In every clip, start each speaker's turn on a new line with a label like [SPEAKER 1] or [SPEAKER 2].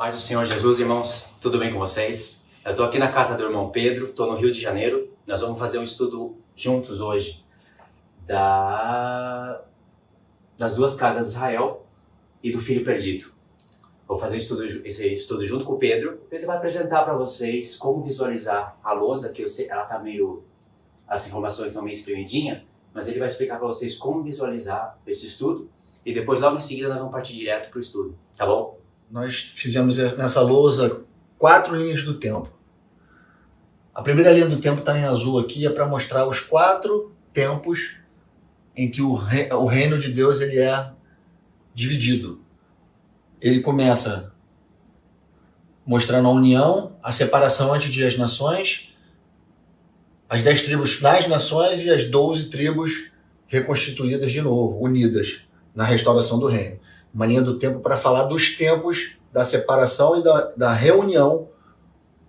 [SPEAKER 1] Paz do Senhor Jesus, irmãos, tudo bem com vocês? Eu estou aqui na casa do irmão Pedro, estou no Rio de Janeiro. Nós vamos fazer um estudo juntos hoje das duas casas de Israel e do filho perdido. Vou fazer esse estudo junto com o Pedro. O Pedro vai apresentar para vocês como visualizar a lousa, que eu sei, ela está as informações estão meio espremidinha, mas ele vai explicar para vocês como visualizar esse estudo e depois logo em seguida nós vamos partir direto para o estudo, tá bom?
[SPEAKER 2] Nós fizemos nessa lousa 4 linhas do tempo. A primeira linha do tempo está em azul aqui, é para mostrar os 4 tempos em que o reino de Deus ele é dividido. Ele começa mostrando a união, a separação antes das nações, as 10 tribos das nações e as 12 tribos reconstituídas de novo, unidas na restauração do reino. Uma linha do tempo para falar dos tempos da separação e da reunião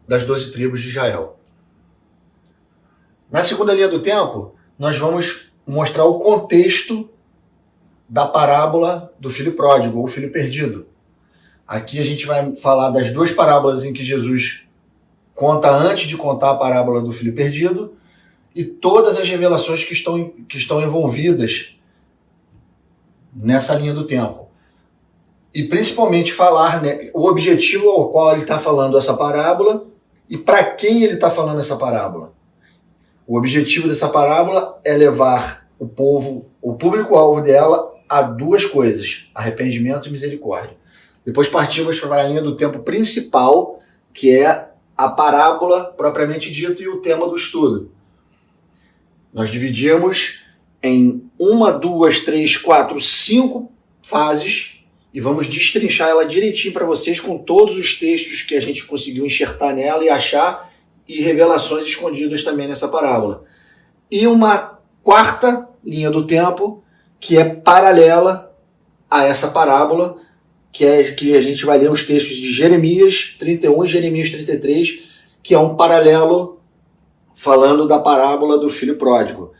[SPEAKER 2] das 12 tribos de Israel. Na segunda linha do tempo, nós vamos mostrar o contexto da parábola do filho pródigo, ou o filho perdido. Aqui a gente vai falar das 2 parábolas em que Jesus conta antes de contar a parábola do filho perdido e todas as revelações que estão envolvidas nessa linha do tempo. E principalmente falar, né, o objetivo ao qual ele está falando essa parábola e para quem ele está falando essa parábola. O objetivo dessa parábola é levar o público-alvo dela a 2 coisas: arrependimento e misericórdia. Depois partimos para a linha do tempo principal, que é a parábola propriamente dita e o tema do estudo. Nós dividimos em 1, 2, 3, 4, 5 fases e vamos destrinchar ela direitinho para vocês com todos os textos que a gente conseguiu enxertar nela e achar e revelações escondidas também nessa parábola. E uma 4ª linha do tempo que é paralela a essa parábola, que a gente vai ler os textos de Jeremias 31 e Jeremias 33, que é um paralelo falando da parábola do filho pródigo.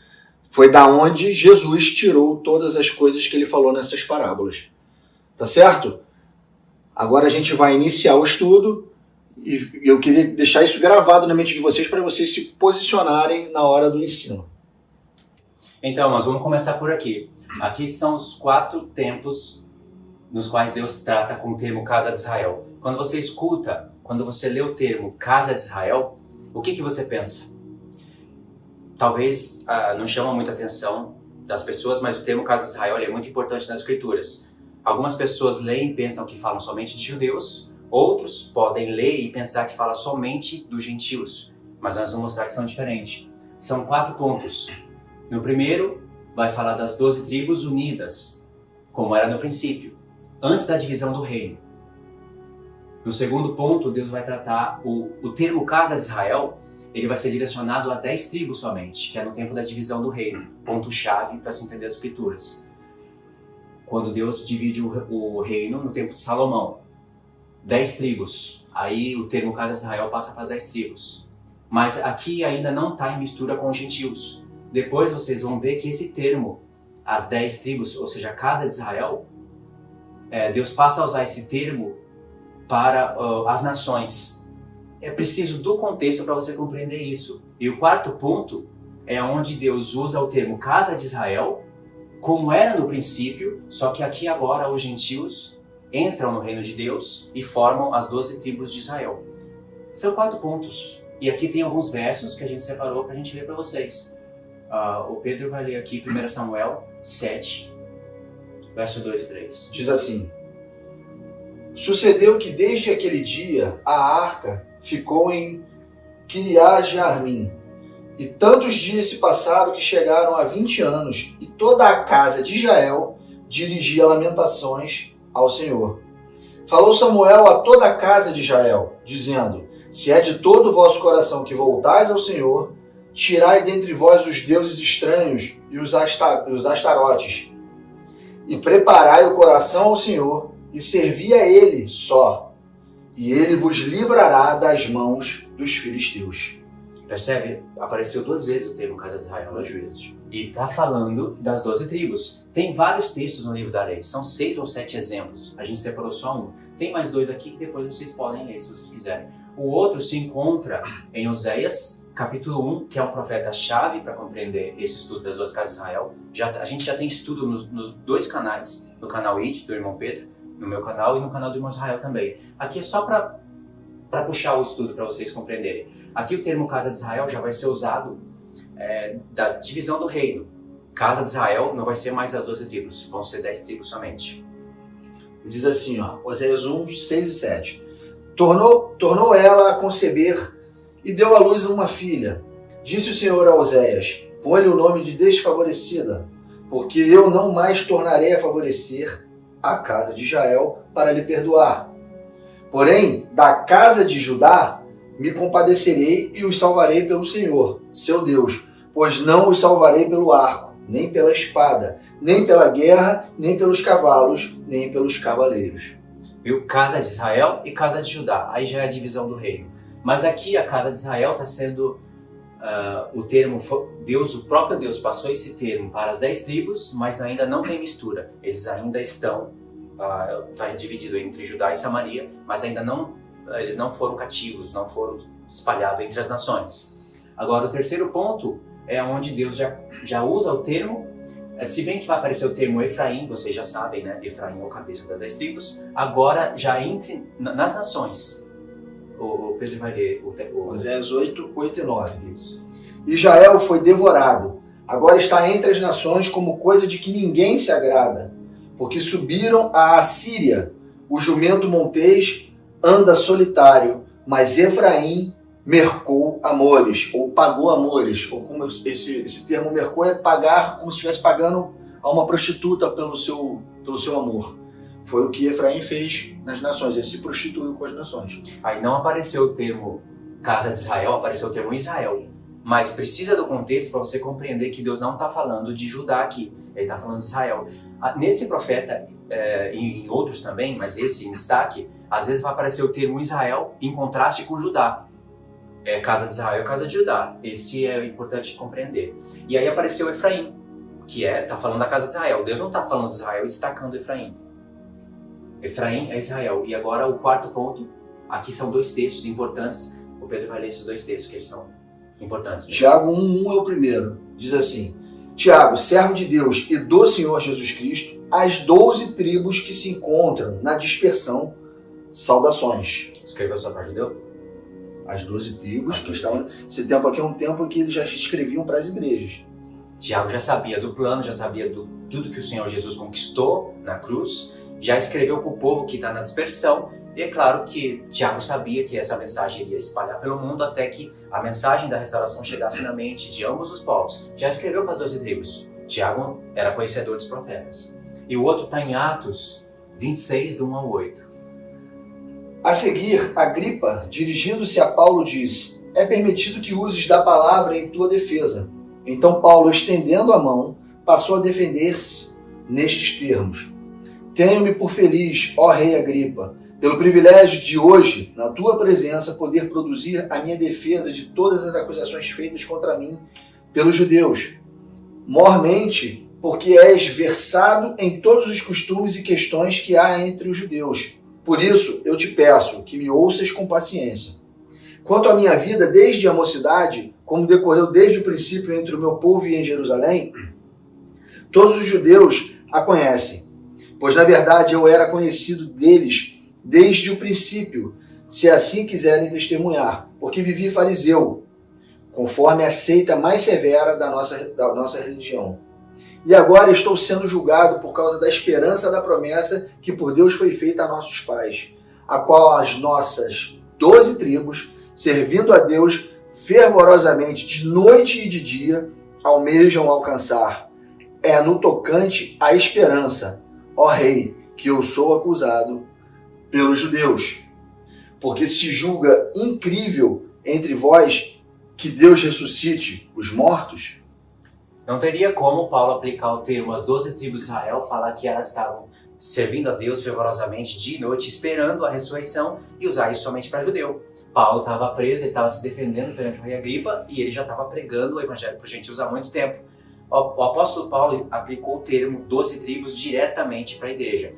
[SPEAKER 2] Foi da onde Jesus tirou todas as coisas que ele falou nessas parábolas. Tá certo? Agora a gente vai iniciar o estudo e eu queria deixar isso gravado na mente de vocês para vocês se posicionarem na hora do ensino.
[SPEAKER 1] Então, nós vamos começar por aqui. Aqui são os 4 tempos nos quais Deus trata com o termo Casa de Israel. Quando você lê o termo Casa de Israel, o que você pensa? Talvez não chama muita atenção das pessoas, mas o termo Casa de Israel é muito importante nas Escrituras. Algumas pessoas leem e pensam que falam somente de judeus, outros podem ler e pensar que fala somente dos gentios, mas nós vamos mostrar que são diferentes. São 4 pontos. No primeiro, vai falar das 12 tribos unidas, como era no princípio, antes da divisão do reino. No segundo ponto, Deus vai tratar o termo Casa de Israel, ele vai ser direcionado a 10 tribos somente, que é no tempo da divisão do reino, ponto-chave para se entender as Escrituras. Quando Deus divide o reino no tempo de Salomão, 10 tribos, aí o termo Casa de Israel passa para as 10 tribos. Mas aqui ainda não está em mistura com os gentios. Depois vocês vão ver que esse termo, as 10 tribos, ou seja, a Casa de Israel, Deus passa a usar esse termo para as nações. É preciso do contexto para você compreender isso. E o 4º ponto é onde Deus usa o termo Casa de Israel, como era no princípio, só que aqui agora os gentios entram no reino de Deus e formam as 12 tribos de Israel. São 4 pontos. E aqui tem alguns versos que a gente separou para a gente ler para vocês. O Pedro vai ler aqui 1 Samuel 7, verso 2 e 3.
[SPEAKER 2] Diz assim: Sucedeu que desde aquele dia a arca ficou em Quiriat-Jearim, e tantos dias se passaram que chegaram a 20 anos, e toda a casa de Israel dirigia lamentações ao Senhor. Falou Samuel a toda a casa de Israel, dizendo: Se é de todo o vosso coração que voltais ao Senhor, tirai dentre vós os deuses estranhos e os astarotes, e preparai o coração ao Senhor, e servi a Ele só, e Ele vos livrará das mãos dos filisteus.
[SPEAKER 1] Percebe? Apareceu 2 vezes o termo casa de Israel.
[SPEAKER 2] 2 vezes.
[SPEAKER 1] E está falando das 12 tribos. Tem vários textos no livro da lei, são 6 ou 7 exemplos. A gente separou só um. Tem mais 2 aqui que depois vocês podem ler, se vocês quiserem. O outro se encontra em Oséias, capítulo 1, que é um profeta-chave para compreender esse estudo das 2 casas de Israel. A gente já tem estudo nos 2 canais, no canal ID, do irmão Pedro, no meu canal e no canal do irmão Israel também. Aqui é só para puxar o estudo para vocês compreenderem. Aqui o termo casa de Israel já vai ser usado da divisão do reino. Casa de Israel não vai ser mais as 12 tribos, vão ser 10 tribos somente.
[SPEAKER 2] Diz assim, ó, Oséias 1, 6 e 7. Tornou ela a conceber e deu à luz uma filha. Disse o Senhor a Oséias, põe-lhe o nome de desfavorecida, porque eu não mais tornarei a favorecer a casa de Israel para lhe perdoar. Porém, da casa de Judá me compadecerei e os salvarei pelo Senhor, seu Deus, pois não os salvarei pelo arco, nem pela espada, nem pela guerra, nem pelos cavalos, nem pelos cavaleiros.
[SPEAKER 1] Viu? Casa de Israel e casa de Judá. Aí já é a divisão do reino. Mas aqui a casa de Israel está sendo o termo, Deus, o próprio Deus passou esse termo para as 10 tribos, mas ainda não tem mistura. Eles ainda estão, está dividido entre Judá e Samaria, mas ainda eles não foram cativos, não foram espalhados entre as nações. Agora o terceiro ponto é onde Deus já usa o termo, se bem que vai aparecer o termo Efraim, vocês já sabem, né? Efraim é o cabeça das 10 tribos, agora já entre nas nações. O Pedro vai ler o
[SPEAKER 2] Oséias 8, 8 e 9. Isso. Israel foi devorado, agora está entre as nações como coisa de que ninguém se agrada, porque subiram a Assíria, o jumento montês anda solitário, mas Efraim mercou amores, ou pagou amores, ou como esse termo mercou é pagar, como se estivesse pagando a uma prostituta pelo seu amor. Foi o que Efraim fez nas nações, ele se prostituiu com as nações.
[SPEAKER 1] Aí não apareceu o termo casa de Israel, apareceu o termo Israel. Mas precisa do contexto para você compreender que Deus não está falando de Judá aqui, ele está falando de Israel. Nesse profeta, em outros também, mas esse em destaque, às vezes vai aparecer o termo Israel em contraste com Judá. Casa de Israel e casa de Judá. Esse é importante compreender. E aí apareceu Efraim, que está falando da casa de Israel. Deus não está falando de Israel e destacando Efraim. Efraim é Israel. E agora o quarto ponto, aqui são 2 textos importantes. O Pedro vai ler esses 2 textos, que eles são importantes. Né?
[SPEAKER 2] Tiago 1, 1 é o primeiro. Diz assim, Tiago, servo de Deus e do Senhor Jesus Cristo, as 12 tribos que se encontram na dispersão, saudações.
[SPEAKER 1] Escreveu só para judeu?
[SPEAKER 2] As 12 tribos que estavam... Esse tempo aqui é um tempo que eles já escreviam para as igrejas.
[SPEAKER 1] Tiago já sabia do plano, já sabia tudo que o Senhor Jesus conquistou na cruz, já escreveu para o povo que está na dispersão, e é claro que Tiago sabia que essa mensagem iria espalhar pelo mundo até que a mensagem da restauração chegasse na mente de ambos os povos. Já escreveu para as 12 tribos. Tiago era conhecedor dos profetas. E o outro está em Atos 26, do 1 ao 8.
[SPEAKER 2] A seguir, Agripa, dirigindo-se a Paulo, disse, é permitido que uses da palavra em tua defesa. Então Paulo, estendendo a mão, passou a defender-se nestes termos. Tenho-me por feliz, ó rei Agripa, pelo privilégio de hoje, na tua presença, poder produzir a minha defesa de todas as acusações feitas contra mim pelos judeus. Mormente, porque és versado em todos os costumes e questões que há entre os judeus. Por isso, eu te peço que me ouças com paciência. Quanto à minha vida desde a mocidade, como decorreu desde o princípio entre o meu povo e em Jerusalém, todos os judeus a conhecem, pois na verdade eu era conhecido deles desde o princípio, se assim quiserem testemunhar, porque vivi fariseu, conforme a seita mais severa da nossa religião. E agora estou sendo julgado por causa da esperança da promessa que por Deus foi feita a nossos pais, a qual as nossas 12 tribos, servindo a Deus fervorosamente de noite e de dia, almejam alcançar. É no tocante à esperança, ó rei, que eu sou acusado pelos judeus. Porque se julga incrível entre vós que Deus ressuscite os mortos?
[SPEAKER 1] Não teria como Paulo aplicar o termo as 12 tribos de Israel, falar que elas estavam servindo a Deus fervorosamente dia e noite, esperando a ressurreição, e usar isso somente para judeu. Paulo estava preso, ele estava se defendendo perante o rei Agripa e ele já estava pregando o evangelho para os gentios há muito tempo. O apóstolo Paulo aplicou o termo 12 tribos diretamente para a igreja.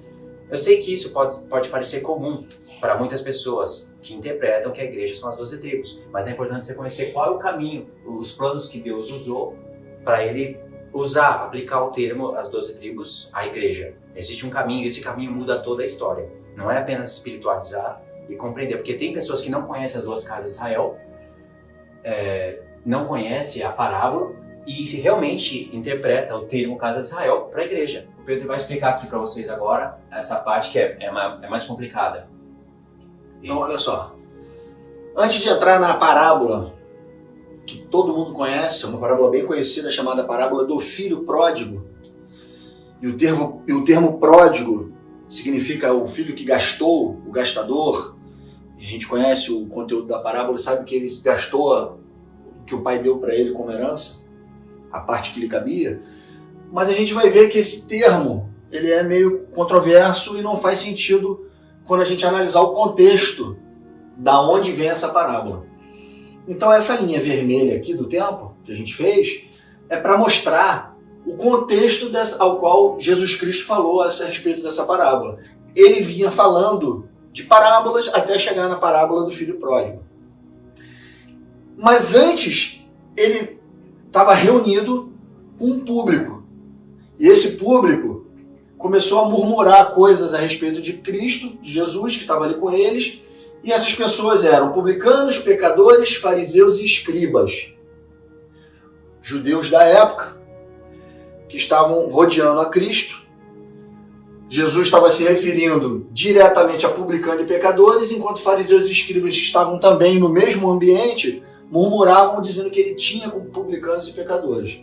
[SPEAKER 1] Eu sei que isso pode parecer comum para muitas pessoas que interpretam que a igreja são as 12 tribos, mas é importante você conhecer qual é o caminho, os planos que Deus usou para ele aplicar o termo as 12 tribos à igreja. Existe um caminho, e esse caminho muda toda a história. Não é apenas espiritualizar e compreender, porque tem pessoas que não conhecem as duas casas de Israel, não conhecem a parábola e se realmente interpreta o termo casa de Israel para a igreja. O Pedro vai explicar aqui para vocês agora essa parte que é mais complicada.
[SPEAKER 2] Então, olha só. Antes de entrar na parábola, que todo mundo conhece, uma parábola bem conhecida chamada parábola do filho pródigo, e o termo pródigo significa o filho que gastou, o gastador. A gente conhece o conteúdo da parábola e sabe que ele gastou o que o pai deu para ele como herança, a parte que lhe cabia. Mas a gente vai ver que esse termo ele é meio controverso e não faz sentido quando a gente analisar o contexto da onde vem essa parábola. Então essa linha vermelha aqui do tempo que a gente fez é para mostrar o contexto ao qual Jesus Cristo falou a respeito dessa parábola. Ele vinha falando de parábolas até chegar na parábola do filho pródigo. Mas antes, ele estava reunido com um público. E esse público começou a murmurar coisas a respeito de Cristo, de Jesus, que estava ali com eles. E essas pessoas eram publicanos, pecadores, fariseus e escribas. Judeus da época, que estavam rodeando a Cristo. Jesus estava se referindo diretamente a publicanos e pecadores, enquanto fariseus e escribas estavam também no mesmo ambiente, murmuravam dizendo que ele tinha com publicanos e pecadores.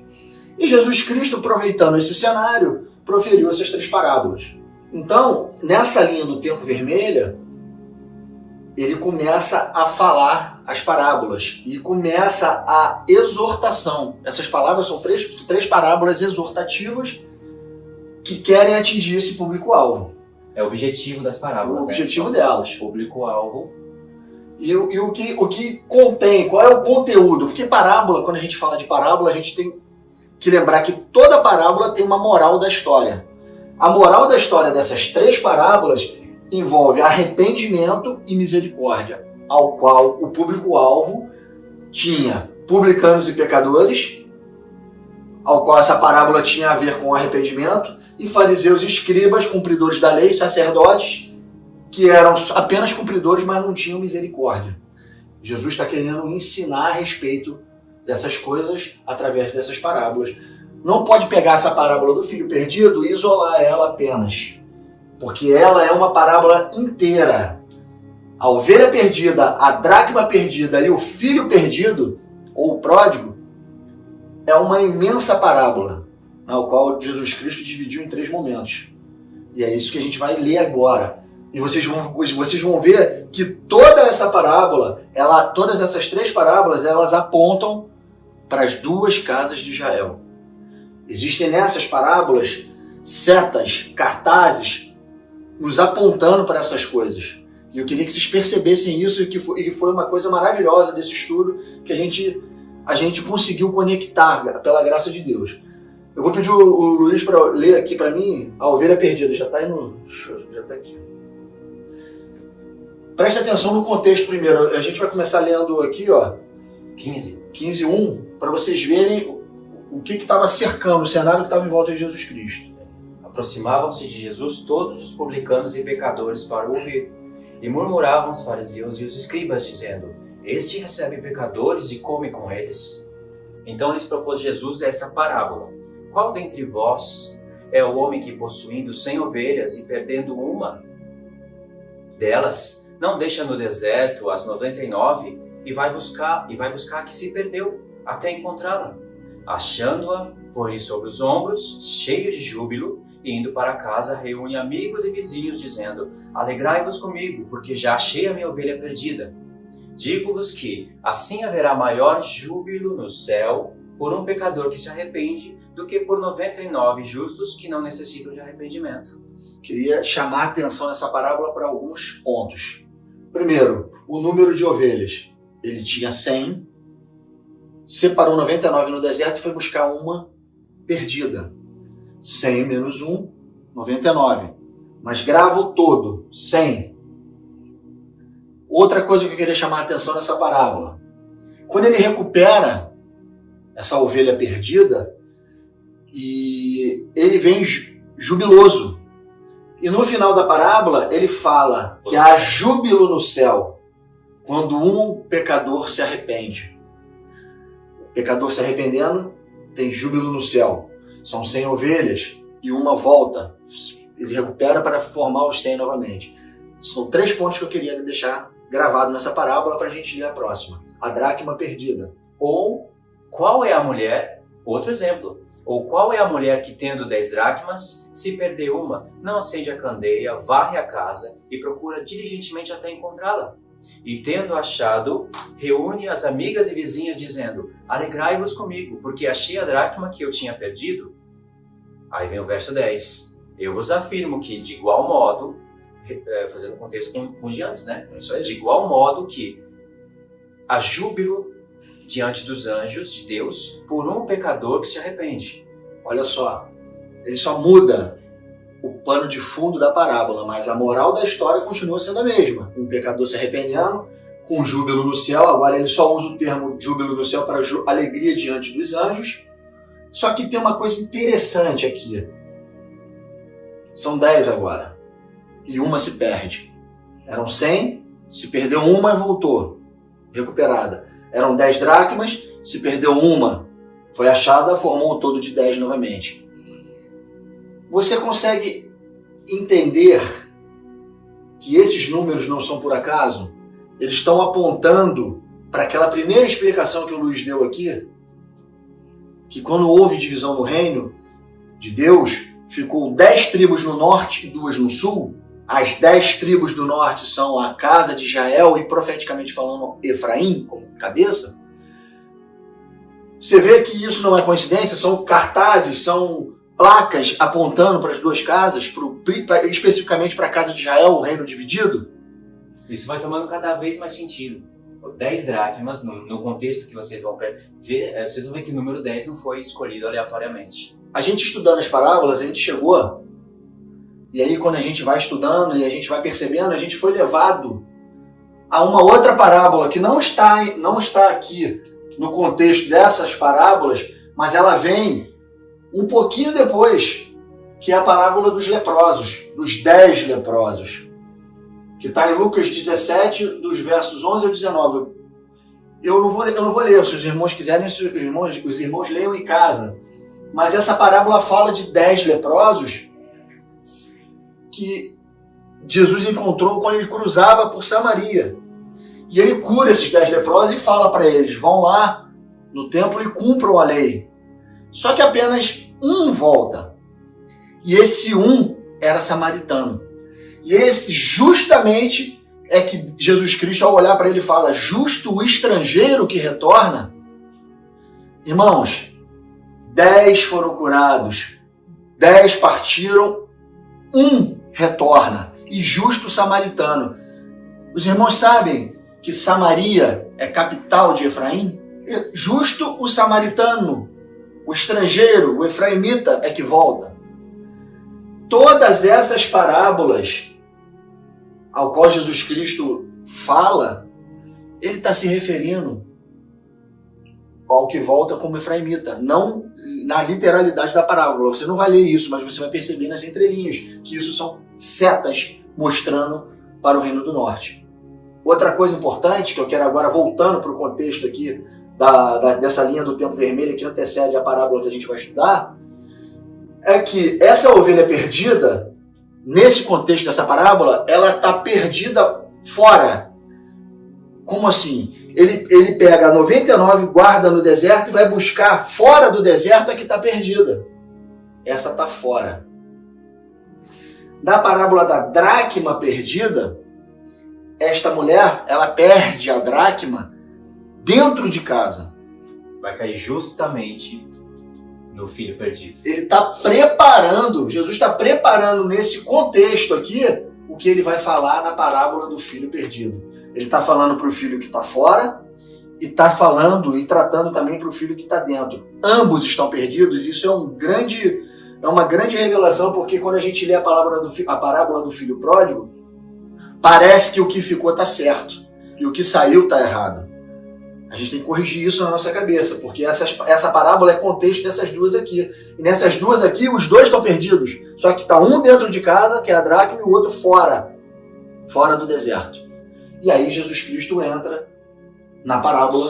[SPEAKER 2] E Jesus Cristo, aproveitando esse cenário, proferiu essas 3 parábolas. Então, nessa linha do tempo vermelha, ele começa a falar as parábolas e começa a exortação. Essas palavras são três parábolas exortativas que querem atingir esse público-alvo.
[SPEAKER 1] É o objetivo das parábolas.
[SPEAKER 2] O objetivo delas.
[SPEAKER 1] Público-alvo.
[SPEAKER 2] E o que contém, qual é o conteúdo? Porque parábola, quando a gente fala de parábola, a gente tem que lembrar que toda parábola tem uma moral da história. A moral da história dessas 3 parábolas envolve arrependimento e misericórdia, ao qual o público-alvo tinha publicanos e pecadores, ao qual essa parábola tinha a ver com arrependimento, e fariseus e escribas, cumpridores da lei, sacerdotes, que eram apenas cumpridores, mas não tinham misericórdia. Jesus está querendo ensinar a respeito dessas coisas através dessas parábolas. Não pode pegar essa parábola do filho perdido e isolar ela apenas, porque ela é uma parábola inteira. A ovelha perdida, a dracma perdida e o filho perdido, ou o pródigo, é uma imensa parábola, na qual Jesus Cristo dividiu em 3 momentos. E é isso que a gente vai ler agora. E vocês vão ver que toda essa parábola, todas essas 3 parábolas, elas apontam para as 2 casas de Israel. Existem nessas parábolas setas, cartazes, nos apontando para essas coisas. E eu queria que vocês percebessem isso e que foi uma coisa maravilhosa desse estudo que a gente conseguiu conectar pela graça de Deus. Eu vou pedir o Luiz para ler aqui para mim a ovelha perdida. Já está aqui. Preste atenção no contexto primeiro. A gente vai começar lendo aqui, ó, 15:1, para vocês verem o que estava cercando, o cenário que estava em volta de Jesus Cristo.
[SPEAKER 1] Aproximavam-se de Jesus todos os publicanos e pecadores para o ouvir, e murmuravam os fariseus e os escribas, dizendo: Este recebe pecadores e come com eles. Então lhes propôs Jesus esta parábola: Qual dentre vós é o homem que, possuindo 100 ovelhas e perdendo uma delas, não deixa no deserto as 99 e vai buscar a que se perdeu até encontrá-la? Achando-a, põe sobre os ombros, cheio de júbilo, e indo para casa, reúne amigos e vizinhos, dizendo: Alegrai-vos comigo, porque já achei a minha ovelha perdida. Digo-vos que assim haverá maior júbilo no céu por um pecador que se arrepende do que por 99 justos que não necessitam de arrependimento.
[SPEAKER 2] Queria chamar a atenção nessa parábola para alguns pontos. Primeiro, o número de ovelhas. Ele tinha 100, separou 99 no deserto e foi buscar uma perdida. 100 menos 1, 99. Mas grava o todo, 100. Outra coisa que eu queria chamar a atenção nessa parábola. Quando ele recupera essa ovelha perdida, e ele vem jubiloso. E no final da parábola, ele fala que há júbilo no céu quando um pecador se arrepende. O pecador se arrependendo, tem júbilo no céu. São 100 ovelhas e uma volta. Ele recupera para formar os 100 novamente. São 3 pontos que eu queria deixar gravado nessa parábola para a gente ler a próxima. A dracma perdida.
[SPEAKER 1] Ou qual é a mulher, outro exemplo, ou qual é a mulher que tendo 10 dracmas, se perder uma, não acende a candeia, varre a casa e procura diligentemente até encontrá-la. E tendo achado, reúne as amigas e vizinhas dizendo, alegrai-vos comigo, porque achei a dracma que eu tinha perdido. Aí vem o verso 10. Eu vos afirmo que de igual modo, fazendo um contexto com o de antes, né?
[SPEAKER 2] Isso aí.
[SPEAKER 1] De igual modo que há júbilo diante dos anjos de Deus por um pecador que se arrepende.
[SPEAKER 2] Olha só, ele só muda o pano de fundo da parábola, mas a moral da história continua sendo a mesma. Um pecador se arrependendo, com júbilo no céu. Agora ele só usa o termo júbilo no céu para alegria diante dos anjos. Só que tem uma coisa interessante aqui. São 10 agora. E uma se perde. Eram 100, se perdeu uma e voltou. Recuperada. Eram 10 dracmas, se perdeu uma, foi achada, formou o todo de 10 novamente. Você consegue entender que esses números não são por acaso? Eles estão apontando para aquela primeira explicação que o Luiz deu aqui, que quando houve divisão no reino de Deus, ficou 10 tribos no norte e 2 no sul. As 10 tribos do norte são a casa de Israel e, profeticamente falando, Efraim como cabeça. Você vê que isso não é coincidência, são cartazes, são placas apontando para as duas casas, especificamente para a casa de Israel, o reino dividido.
[SPEAKER 1] Isso vai tomando cada vez mais sentido. 10 dracmas, no contexto que vocês vão ver, vocês vão ver que o número 10 não foi escolhido aleatoriamente.
[SPEAKER 2] A gente estudando as parábolas, a gente chegou... E aí, quando a gente vai estudando e a gente vai percebendo, a gente foi levado a uma outra parábola que não está aqui no contexto dessas parábolas, mas ela vem um pouquinho depois, que é a parábola dos leprosos, dos 10 leprosos, que está em Lucas 17, dos versos 11 ao 19. Eu não vou ler, se os irmãos quiserem, os irmãos leiam em casa. Mas essa parábola fala de 10 leprosos que Jesus encontrou quando ele cruzava por Samaria. E ele cura esses 10 leprosos e fala para eles, vão lá no templo e cumpram a lei. Só que apenas um volta. E esse um era samaritano. E esse justamente é que Jesus Cristo, ao olhar para ele, fala, justo o estrangeiro que retorna. Irmãos, 10 foram curados, 10 partiram, um retorna, e justo o samaritano. Os irmãos sabem que Samaria é capital de Efraim? Justo o samaritano, o estrangeiro, o efraimita é que volta. Todas essas parábolas ao qual Jesus Cristo fala, ele está se referindo ao que volta como efraimita, não na literalidade da parábola. Você não vai ler isso, mas você vai perceber nas entrelinhas que isso são setas mostrando para o Reino do Norte. Outra coisa importante, que eu quero agora, voltando para o contexto aqui dessa linha do tempo vermelho que antecede a parábola que a gente vai estudar, é que essa ovelha perdida, nesse contexto dessa parábola, ela está perdida fora. Como assim? Ele pega a 99, guarda no deserto e vai buscar fora do deserto a que está perdida. Essa está fora. Na parábola da dracma perdida, esta mulher, ela perde a dracma dentro de casa.
[SPEAKER 1] Vai cair justamente no filho perdido.
[SPEAKER 2] Ele está preparando, Jesus está preparando nesse contexto aqui, o que ele vai falar na parábola do filho perdido. Ele está falando para o filho que está fora e está falando e tratando também para o filho que está dentro. Ambos estão perdidos. Isso é uma grande revelação, porque quando a gente lê a parábola do filho pródigo, parece que o que ficou está certo e o que saiu está errado. A gente tem que corrigir isso na nossa cabeça, porque essa parábola é contexto dessas duas aqui. E nessas duas aqui, os dois estão perdidos. Só que está um dentro de casa, que é a dracma, e o outro fora do deserto. E aí Jesus Cristo entra na parábola.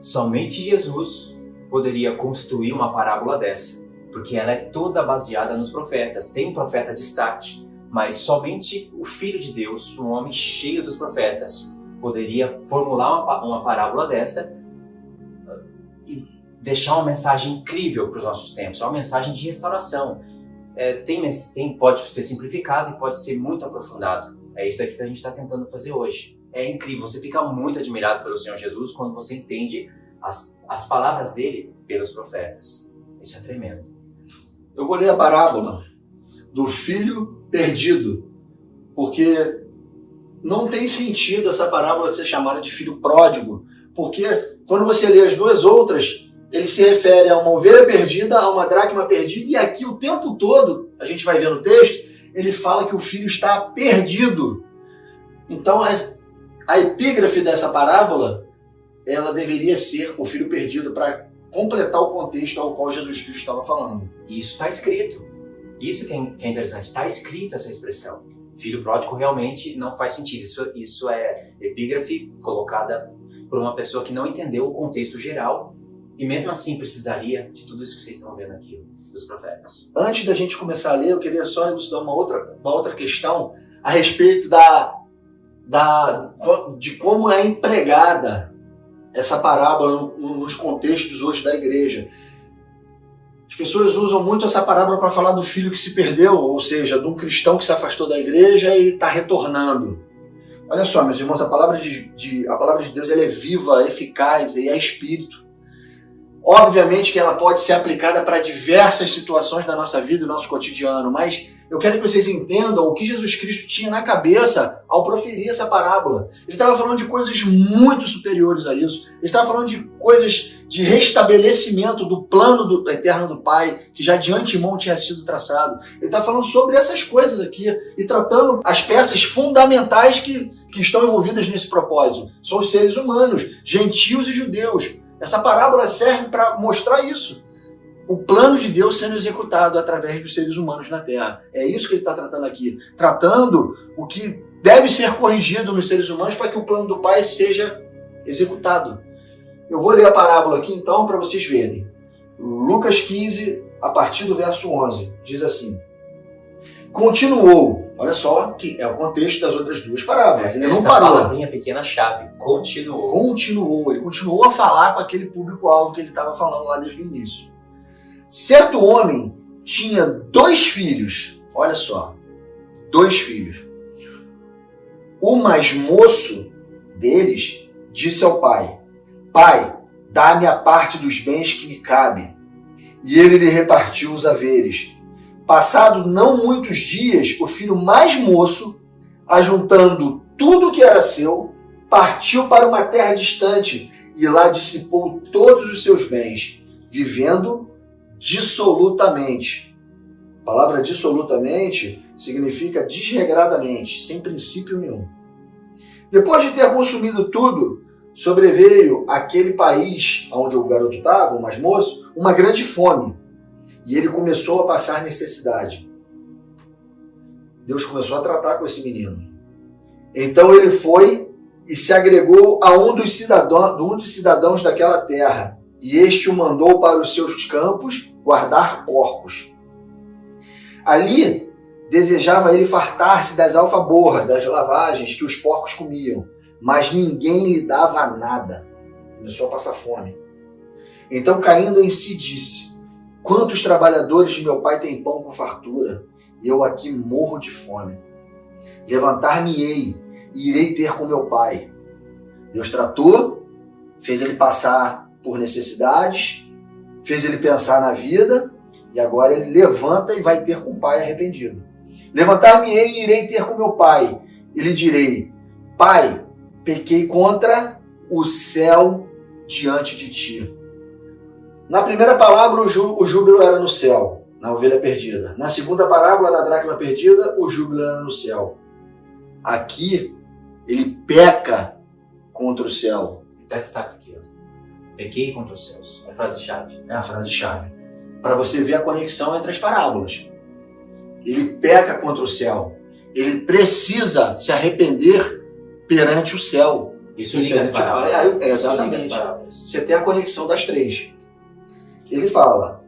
[SPEAKER 1] Somente Jesus poderia construir uma parábola dessa, porque ela é toda baseada nos profetas. Tem um profeta de destaque, mas somente o Filho de Deus, um homem cheio dos profetas, poderia formular uma parábola dessa e deixar uma mensagem incrível para os nossos tempos, uma mensagem de restauração. Pode ser simplificado e pode ser muito aprofundado. É isso daqui que a gente está tentando fazer hoje. É incrível, você fica muito admirado pelo Senhor Jesus quando você entende as palavras dele pelos profetas. Isso é tremendo.
[SPEAKER 2] Eu vou ler a parábola do filho perdido, porque não tem sentido essa parábola ser chamada de filho pródigo, porque quando você lê as duas outras, ele se refere a uma ovelha perdida, a uma dracma perdida, e aqui o tempo todo, a gente vai ver no texto, ele fala que o filho está perdido. Então a epígrafe dessa parábola, ela deveria ser o filho perdido, para completar o contexto ao qual Jesus Cristo estava falando.
[SPEAKER 1] Isso está escrito. Isso que é interessante. Está escrito essa expressão. Filho pródigo realmente não faz sentido. Isso é epígrafe colocada por uma pessoa que não entendeu o contexto geral e mesmo assim precisaria de tudo isso que vocês estão vendo aqui, dos profetas.
[SPEAKER 2] Antes da gente começar a ler, eu queria só elucidar uma outra questão a respeito de como é empregada essa parábola nos contextos hoje da igreja. As pessoas usam muito essa parábola para falar do filho que se perdeu, ou seja, de um cristão que se afastou da igreja e está retornando. Olha só, meus irmãos, a palavra de Deus, ela é viva, é eficaz e é espírito. Obviamente que ela pode ser aplicada para diversas situações da nossa vida, do nosso cotidiano, mas eu quero que vocês entendam o que Jesus Cristo tinha na cabeça ao proferir essa parábola. Ele estava falando de coisas muito superiores a isso. Ele estava falando de coisas de restabelecimento do plano eterno do Pai, que já de antemão tinha sido traçado. Ele está falando sobre essas coisas aqui e tratando as peças fundamentais que estão envolvidas nesse propósito. São os seres humanos, gentios e judeus. Essa parábola serve para mostrar isso. O plano de Deus sendo executado através dos seres humanos na Terra. É isso que ele está tratando aqui. Tratando o que deve ser corrigido nos seres humanos para que o plano do Pai seja executado. Eu vou ler a parábola aqui então para vocês verem. Lucas 15, a partir do verso 11, diz assim: continuou. Olha só que é o contexto das outras duas parábolas. Ele não parou.
[SPEAKER 1] Essa palavrinha pequena chave. Continuou.
[SPEAKER 2] Continuou. Ele continuou a falar com aquele público-alvo que ele estava falando lá desde o início. Certo homem tinha 2 filhos. Olha só. 2 filhos. O mais moço deles disse ao pai: Pai, dá-me a parte dos bens que me cabe. E ele lhe repartiu os haveres. Passado não muitos dias, o filho mais moço, ajuntando tudo o que era seu, partiu para uma terra distante e lá dissipou todos os seus bens, vivendo dissolutamente. A palavra dissolutamente significa desregradamente, sem princípio nenhum. Depois de ter consumido tudo, sobreveio àquele país onde o garoto estava, o mais moço, uma grande fome. E ele começou a passar necessidade. Deus começou a tratar com esse menino. Então ele foi e se agregou a um dos cidadãos daquela terra. E este o mandou para os seus campos guardar porcos. Ali desejava ele fartar-se das alfaborras, das lavagens que os porcos comiam. Mas ninguém lhe dava nada. Começou a passar fome. Então, caindo em si, disse: quantos trabalhadores de meu pai têm pão com fartura, e eu aqui morro de fome. Levantar-me-ei e irei ter com meu pai. Deus tratou, fez ele passar por necessidades, fez ele pensar na vida, e agora ele levanta e vai ter com o pai arrependido. Levantar-me-ei e irei ter com meu pai, e lhe direi: Pai, pequei contra o céu diante de ti. Na primeira parábola, o júbilo era no céu, na ovelha perdida. Na segunda parábola da dracma perdida, o júbilo era no céu. Aqui, ele peca contra o céu.
[SPEAKER 1] Até destaque aqui, ó. Pequei contra os céus. É a frase-chave.
[SPEAKER 2] É a frase-chave. Para você ver a conexão entre as parábolas. Ele peca contra o céu. Ele precisa se arrepender perante o céu.
[SPEAKER 1] Isso liga as parábolas.
[SPEAKER 2] Exatamente. Você tem a conexão das três. Ele fala: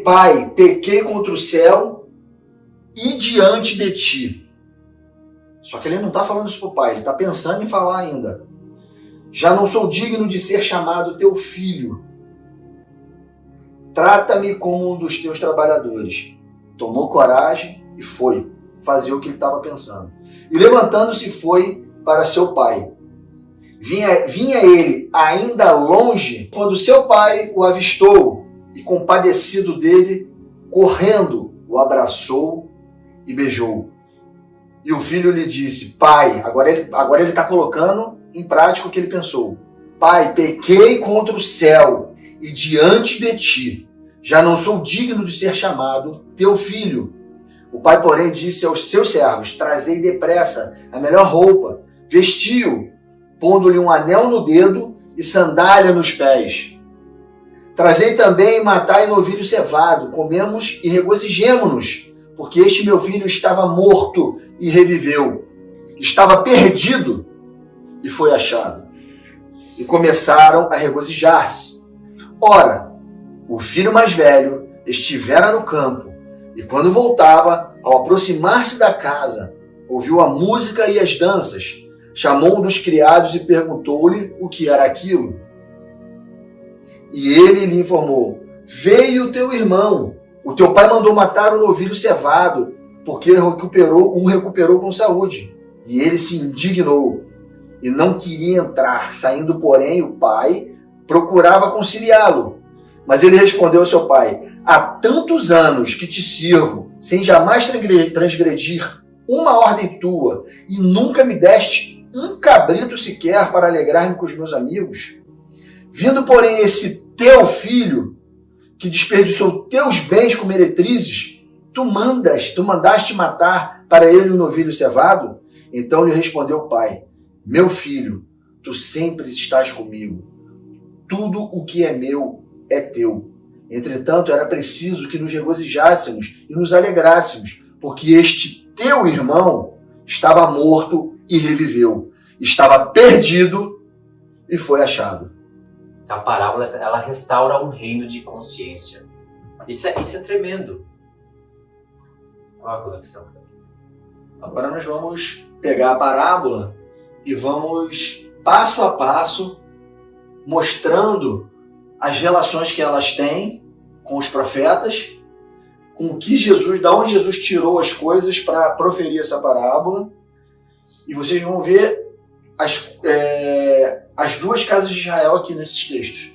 [SPEAKER 2] Pai, pequei contra o céu e diante de ti. Só que ele não está falando isso para o pai, ele está pensando em falar ainda. Já não sou digno de ser chamado teu filho. Trata-me como um dos teus trabalhadores. Tomou coragem e foi fazer o que ele estava pensando. E levantando-se foi para seu pai. Vinha ele ainda longe quando seu pai o avistou e, compadecido dele, correndo, o abraçou e beijou. E o filho lhe disse: Pai, agora ele está colocando em prática o que ele pensou. Pai, pequei contra o céu e diante de ti. Já não sou digno de ser chamado teu filho. O pai, porém, disse aos seus servos: Trazei depressa a melhor roupa, vestiu, pondo-lhe um anel no dedo e sandália nos pés. Trazei também e matai novilho cevado, comemos e regozijemo-nos, porque este meu filho estava morto e reviveu. Estava perdido e foi achado. E começaram a regozijar-se. Ora, o filho mais velho estivera no campo, e quando voltava, ao aproximar-se da casa, ouviu a música e as danças. Chamou um dos criados e perguntou-lhe o que era aquilo. E ele lhe informou: Veio teu irmão. O teu pai mandou matar o novilho cevado, porque recuperou com saúde. E ele se indignou e não queria entrar. Saindo, porém, o pai procurava conciliá-lo. Mas ele respondeu ao seu pai: Há tantos anos que te sirvo, sem jamais transgredir uma ordem tua, e nunca me deste um cabrito sequer para alegrar-me com os meus amigos. Vindo, porém, esse teu filho, que desperdiçou teus bens com meretrizes, tu mandaste matar para ele o novilho cevado? Então lhe respondeu o pai: Meu filho, tu sempre estás comigo. Tudo o que é meu é teu. Entretanto, era preciso que nos regozijássemos e nos alegrássemos, porque este teu irmão estava morto e reviveu. Estava perdido e foi achado.
[SPEAKER 1] A parábola, ela restaura um reino de consciência. Isso é tremendo. Qual a conexão?
[SPEAKER 2] Agora nós vamos pegar a parábola e vamos, passo a passo, mostrando as relações que elas têm com os profetas, com o que Jesus, da onde Jesus tirou as coisas para proferir essa parábola. E vocês vão ver as duas casas de Israel aqui nesses textos.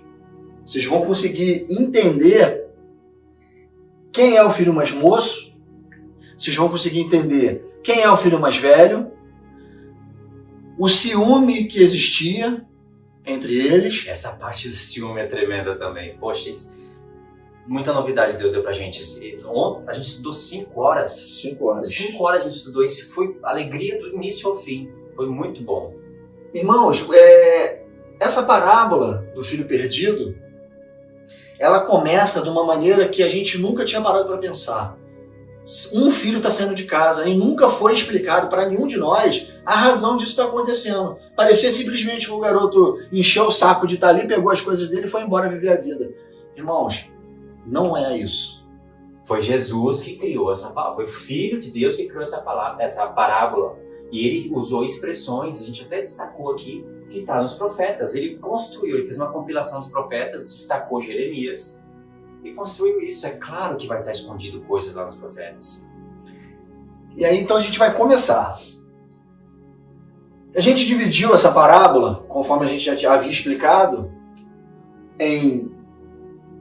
[SPEAKER 2] Vocês vão conseguir entender quem é o filho mais moço, vocês vão conseguir entender quem é o filho mais velho, o ciúme que existia entre eles.
[SPEAKER 1] Essa parte do ciúme é tremenda também. Poxa, muita novidade Deus deu pra gente. Ontem a gente estudou 5 horas.
[SPEAKER 2] 5 horas.
[SPEAKER 1] 5 horas a gente estudou isso. Foi alegria do início ao fim. Foi muito bom.
[SPEAKER 2] Irmãos, essa parábola do filho perdido, ela começa de uma maneira que a gente nunca tinha parado para pensar. Um filho está saindo de casa e nunca foi explicado para nenhum de nós a razão disso está acontecendo. Parecia simplesmente que o garoto encheu o saco de estar ali, pegou as coisas dele e foi embora viver a vida. Irmãos, não é isso.
[SPEAKER 1] Foi Jesus que criou essa palavra. Foi o Filho de Deus que criou essa parábola. E ele usou expressões, a gente até destacou aqui, que está nos profetas. Ele construiu, ele fez uma compilação dos profetas, destacou Jeremias e construiu isso. É claro que vai estar escondido coisas lá nos profetas.
[SPEAKER 2] E aí então a gente vai começar. A gente dividiu essa parábola, conforme a gente já havia explicado, em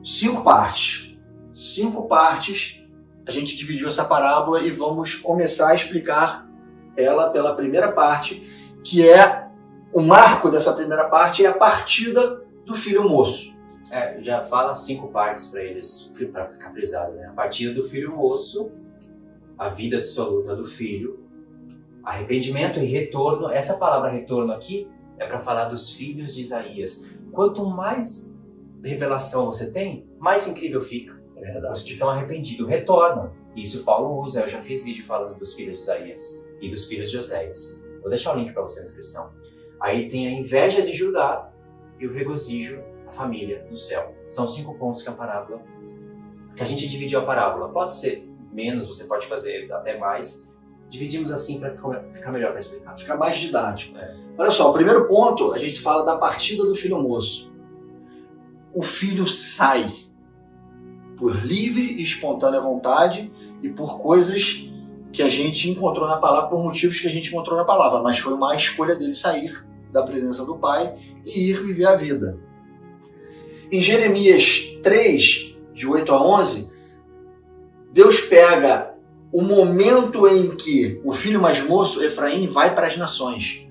[SPEAKER 2] 5 partes. 5 partes a gente dividiu essa parábola e vamos começar a explicar ela pela primeira parte, que é o marco dessa primeira parte, é a partida do filho moço.
[SPEAKER 1] Já fala 5 partes para eles, para ficar frisado, né? A partida do filho moço, a vida dissoluta do filho, arrependimento e retorno. Essa palavra retorno aqui é para falar dos filhos de Isaías. Quanto mais revelação você tem, mais incrível fica.
[SPEAKER 2] É verdade.
[SPEAKER 1] Os que estão arrependidos retornam. Isso Paulo usa. Eu já fiz vídeo falando dos filhos de Isaías e dos filhos de Oséias. Vou deixar o link para você na descrição. Aí tem a inveja de Judá e o regozijo da família no céu. São 5 pontos que a parábola, que a gente dividiu a parábola. Pode ser menos, você pode fazer até mais. Dividimos assim para ficar melhor para explicar.
[SPEAKER 2] Ficar mais didático. Olha só, o primeiro ponto, a gente fala da partida do filho moço. O filho sai por livre e espontânea vontade e por coisas que a gente encontrou na palavra, por motivos que a gente encontrou na palavra, mas foi uma escolha dele sair da presença do pai e ir viver a vida. Em Jeremias 3, de 8 a 11, Deus pega o momento em que o filho mais moço, Efraim, vai para as nações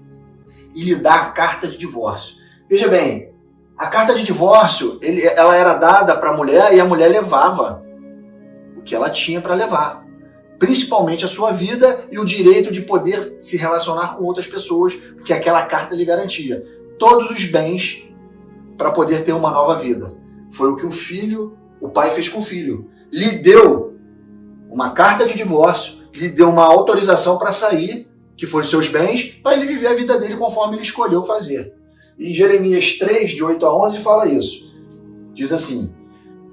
[SPEAKER 2] e lhe dá a carta de divórcio. Veja bem, a carta de divórcio, ela era dada para a mulher e a mulher levava o que ela tinha para levar. Principalmente a sua vida e o direito de poder se relacionar com outras pessoas, porque aquela carta lhe garantia todos os bens para poder ter uma nova vida. Foi o que o pai fez com o filho. Lhe deu uma carta de divórcio, lhe deu uma autorização para sair, que foi os seus bens, para ele viver a vida dele conforme ele escolheu fazer. Em Jeremias 3, de 8 a 11, fala isso. Diz assim: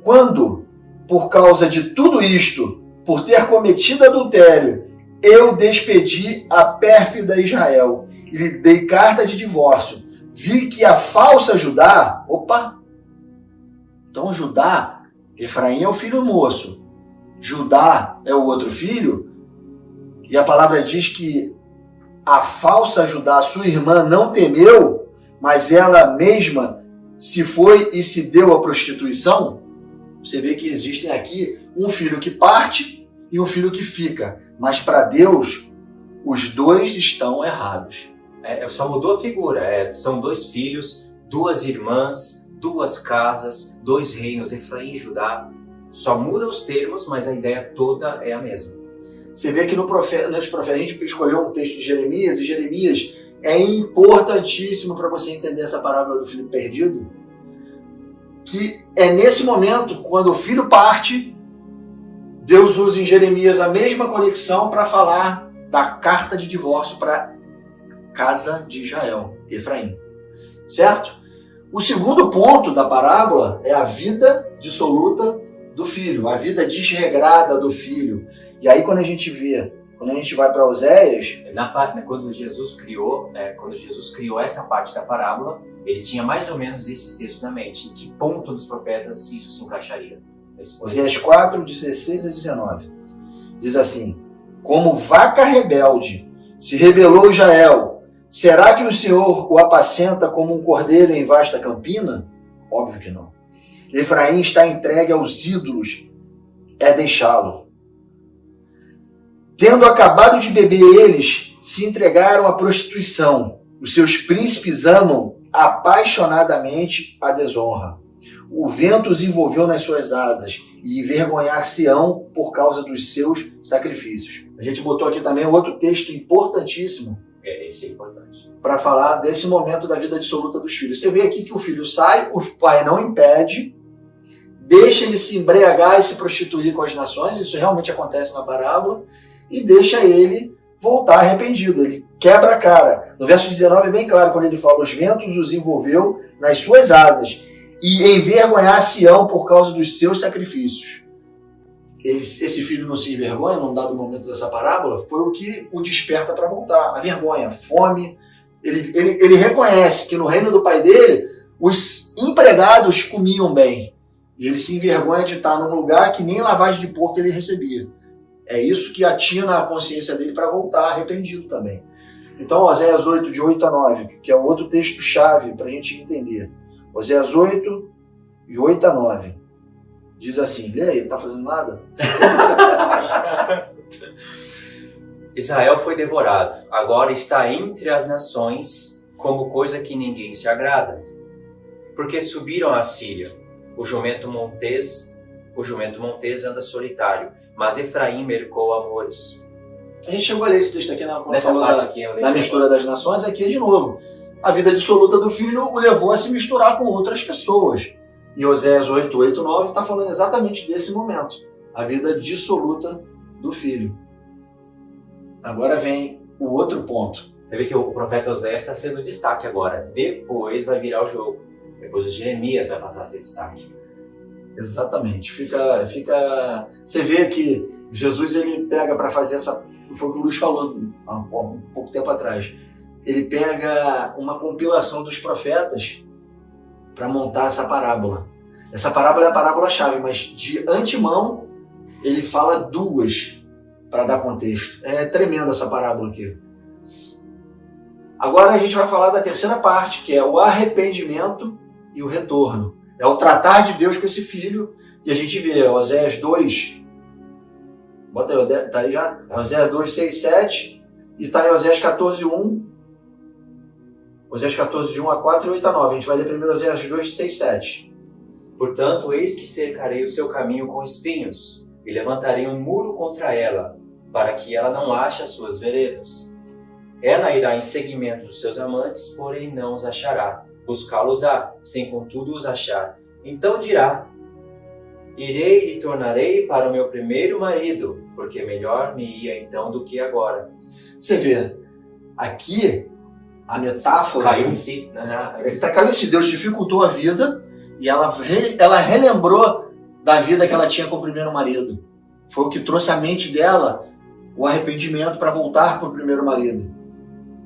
[SPEAKER 2] quando, por causa de tudo isto, por ter cometido adultério, eu despedi a pérfida Israel e lhe dei carta de divórcio. Vi que a falsa Judá... Então Judá, Efraim é o filho moço. Judá é o outro filho. E a palavra diz que a falsa Judá, sua irmã, não temeu, mas ela mesma se foi e se deu à prostituição. Você vê que existem aqui um filho que parte e um filho que fica. Mas para Deus, os dois estão errados.
[SPEAKER 1] Só mudou a figura. São 2 filhos, 2 irmãs, 2 casas, 2 reinos, Efraim e Judá. Só muda os termos, mas a ideia toda é a mesma.
[SPEAKER 2] Você vê que nos profetas, a gente escolheu um texto de Jeremias, e Jeremias é importantíssimo para você entender essa parábola do filho perdido, que é nesse momento, quando o filho parte, Deus usa em Jeremias a mesma conexão para falar da carta de divórcio para a casa de Israel, Efraim. Certo? O segundo ponto da parábola é a vida dissoluta do filho, a vida desregrada do filho. E aí quando a gente vai para Oséias...
[SPEAKER 1] Quando Jesus criou essa parte da parábola, ele tinha mais ou menos esses textos na mente. Em que ponto dos profetas isso se encaixaria?
[SPEAKER 2] Oséias 4, 16 a 19. Diz assim: como vaca rebelde se rebelou Israel, será que o Senhor o apacenta como um cordeiro em vasta campina? Óbvio que não. Efraim está entregue aos ídolos, é deixá-lo. Tendo acabado de beber, eles se entregaram à prostituição. Os seus príncipes amam apaixonadamente a desonra. O vento os envolveu nas suas asas e envergonhar-se-ão por causa dos seus sacrifícios. A gente botou aqui também outro texto importantíssimo.
[SPEAKER 1] Esse é importante.
[SPEAKER 2] Para falar desse momento da vida dissoluta dos filhos. Você vê aqui que o filho sai, o pai não impede, deixa ele se embriagar e se prostituir com as nações, isso realmente acontece na parábola, e deixa ele voltar arrependido, ele quebra a cara. No verso 19 é bem claro, quando ele fala: os ventos os envolveu nas suas asas e envergonhar-se-ão por causa dos seus sacrifícios. Esse filho não se envergonha num dado momento dessa parábola, foi o que o desperta para voltar. A vergonha, a fome. Ele reconhece que no reino do pai dele, os empregados comiam bem. E ele se envergonha de estar num lugar que nem lavagem de porco ele recebia. É isso que atina a consciência dele para voltar arrependido também. Então, Oséias 8, de 8 a 9, que é o outro texto-chave para a gente entender. Oséias 8, de 8 a 9. Diz assim, lê aí, não está fazendo nada?
[SPEAKER 1] Israel foi devorado, agora está entre as nações como coisa que ninguém se agrada. Porque subiram à Síria, o jumento montês anda solitário, mas Efraim mercou amores.
[SPEAKER 2] A gente chegou a ler esse texto aqui quando
[SPEAKER 1] Nessa
[SPEAKER 2] falou
[SPEAKER 1] parte aqui, eu
[SPEAKER 2] da mistura das nações, aqui é de novo. A vida dissoluta do filho o levou a se misturar com outras pessoas. E Oséias 8, 8, 9 está falando exatamente desse momento. A vida dissoluta do filho. Agora vem o outro ponto.
[SPEAKER 1] Você vê que o profeta Oséias está sendo destaque agora. Depois vai virar o jogo. Depois o Jeremias vai passar a ser destaque.
[SPEAKER 2] Exatamente. Você vê que Jesus ele pega para fazer essa... Foi o que o Luiz falou há um pouco tempo atrás. Ele pega uma compilação dos profetas para montar essa parábola. Essa parábola é a parábola-chave, mas de antemão ele fala duas para dar contexto. É tremenda essa parábola aqui. Agora a gente vai falar da terceira parte, que é o arrependimento e o retorno. É o tratar de Deus com esse filho. E a gente vê Oséias 2, bota aí, tá aí já? Oséias 2, 6, 7, e está em Oséias 14, 1. Oséias 14, de 1 a 4 e 8 a 9. A gente vai ler primeiro Oséias 2, 6, 7.
[SPEAKER 1] Portanto, eis que cercarei o seu caminho com espinhos, e levantarei um muro contra ela, para que ela não ache as suas veredas. Ela irá em seguimento dos seus amantes, porém não os achará. Buscá-los-á, sem contudo os achar. Então dirá: irei e tornarei para o meu primeiro marido, porque melhor me ia então do que agora.
[SPEAKER 2] Você vê, aqui a metáfora...
[SPEAKER 1] Caiu em si, né?
[SPEAKER 2] Ele caiu em si. Deus dificultou a vida e ela relembrou da vida que ela tinha com o primeiro marido. Foi o que trouxe à mente dela o arrependimento para voltar para o primeiro marido.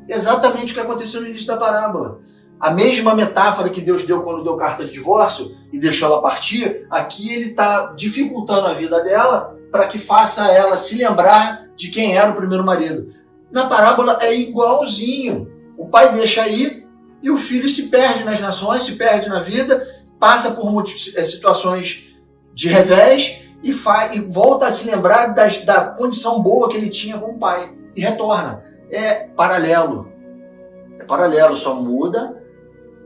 [SPEAKER 2] Exatamente o que aconteceu no início da parábola. A mesma metáfora que Deus deu quando deu carta de divórcio e deixou ela partir, aqui ele está dificultando a vida dela para que faça ela se lembrar de quem era o primeiro marido. Na parábola é igualzinho. O pai deixa ir e o filho se perde nas nações, se perde na vida, passa por situações de revés e volta a se lembrar da condição boa que ele tinha com o pai e retorna. É paralelo, só muda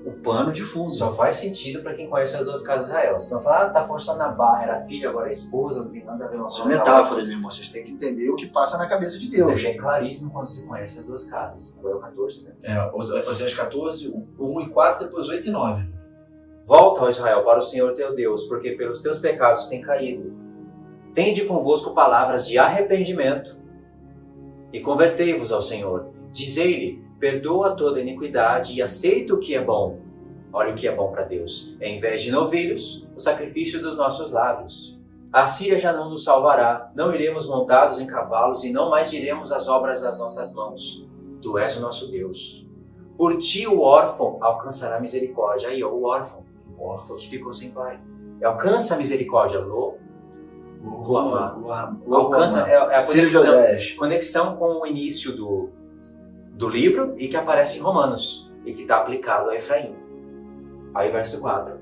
[SPEAKER 2] o pano de fundo.
[SPEAKER 1] Só faz sentido para quem conhece as duas casas de Israel. Se não falar, tá forçando a barra, era filha, agora é esposa, não tem nada a ver uma coisa.
[SPEAKER 2] São metáforas, irmão. Vocês têm que entender o que passa na cabeça de Deus.
[SPEAKER 1] Isso é claríssimo quando você conhece as duas casas. Agora é o 14, né?
[SPEAKER 2] Oséias 14, 1 e 4, depois 8 e 9.
[SPEAKER 1] Volta, ó Israel, para o Senhor teu Deus, porque pelos teus pecados tem caído. Tende convosco palavras de arrependimento e convertei-vos ao Senhor. Dizei-lhe: perdoa toda iniquidade e aceita o que é bom. Olha o que é bom para Deus. Em vez de novilhos, o sacrifício dos nossos lábios. A Síria já não nos salvará, não iremos montados em cavalos e não mais diremos as obras das nossas mãos. Tu és o nosso Deus. Por ti o órfão alcançará misericórdia. Aí, ó, o órfão que ficou sem pai. Alcança a misericórdia. Alcança é a conexão com o início do livro e que aparece em Romanos e que está aplicado a Efraim. Aí verso 4.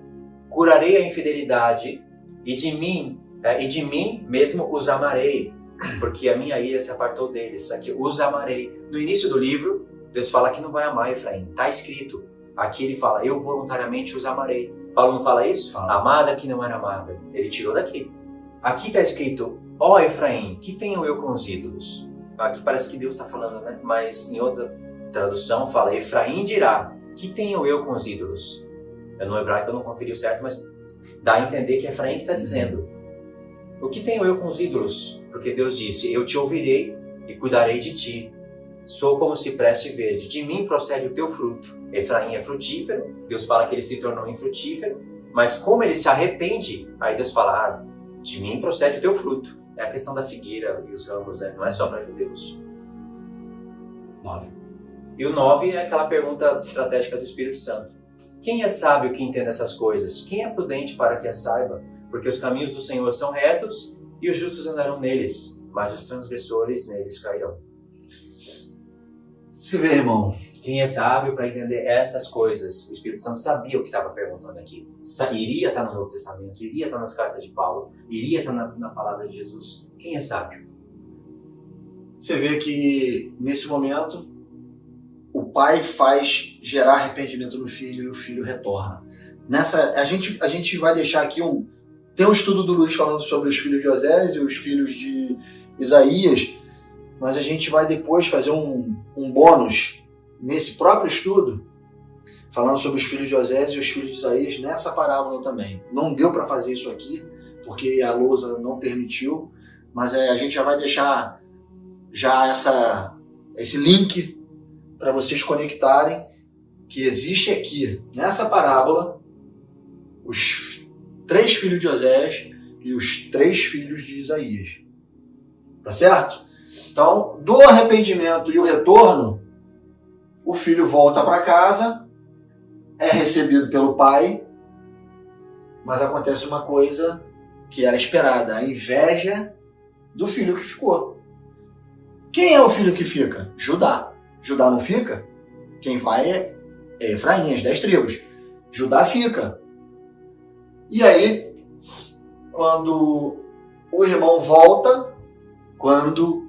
[SPEAKER 1] Curarei a infidelidade e de mim mesmo os amarei, porque a minha ira se apartou deles. Aqui, os amarei. No início do livro, Deus fala que não vai amar Efraim. Está escrito. Aqui ele fala: eu voluntariamente os amarei. Paulo não fala isso?
[SPEAKER 2] Fala.
[SPEAKER 1] Amada que não era amada. Ele tirou daqui. Aqui está escrito: ó Efraim, que tenho eu com os ídolos? Aqui parece que Deus está falando, né? Mas em outra tradução fala: Efraim dirá: que tenho eu com os ídolos? No hebraico eu não conferi o certo, mas dá a entender que é Efraim que está dizendo: o que tenho eu com os ídolos? Porque Deus disse: eu te ouvirei e cuidarei de ti. Sou como cipreste verde, de mim procede o teu fruto. Efraim é frutífero, Deus fala que ele se tornou infrutífero, mas como ele se arrepende, aí Deus fala: de mim procede o teu fruto. É a questão da figueira e os ramos, né? Não é só para judeus. 9. E o 9 é aquela pergunta estratégica do Espírito Santo. Quem é sábio que entenda essas coisas? Quem é prudente para que as saiba? Porque os caminhos do Senhor são retos e os justos andarão neles, mas os transgressores neles cairão.
[SPEAKER 2] Se vê, irmão.
[SPEAKER 1] Quem é sábio para entender essas coisas? O Espírito Santo sabia o que estava perguntando aqui. Iria estar no Novo Testamento, iria estar nas cartas de Paulo, iria estar na palavra de Jesus. Quem é sábio?
[SPEAKER 2] você vê que nesse momento o pai faz gerar arrependimento no filho e o filho retorna. A gente vai deixar aqui tem um estudo do Luiz falando sobre os filhos de Osés e os filhos de Isaías, mas a gente vai depois fazer um bônus nesse próprio estudo, falando sobre os filhos de Osés e os filhos de Isaías nessa parábola também. Não deu para fazer isso aqui, porque a lousa não permitiu, mas a gente já vai deixar esse link para vocês conectarem que existe aqui, nessa parábola, os 3 filhos de Osés e os 3 filhos de Isaías. Tá certo? Então, do arrependimento e o retorno, o filho volta para casa, é recebido pelo pai, mas acontece uma coisa que era esperada, a inveja do filho que ficou. Quem é o filho que fica? Judá. Judá não fica? Quem vai é Efraim, as 10 tribos. Judá fica. E aí, quando o irmão volta, quando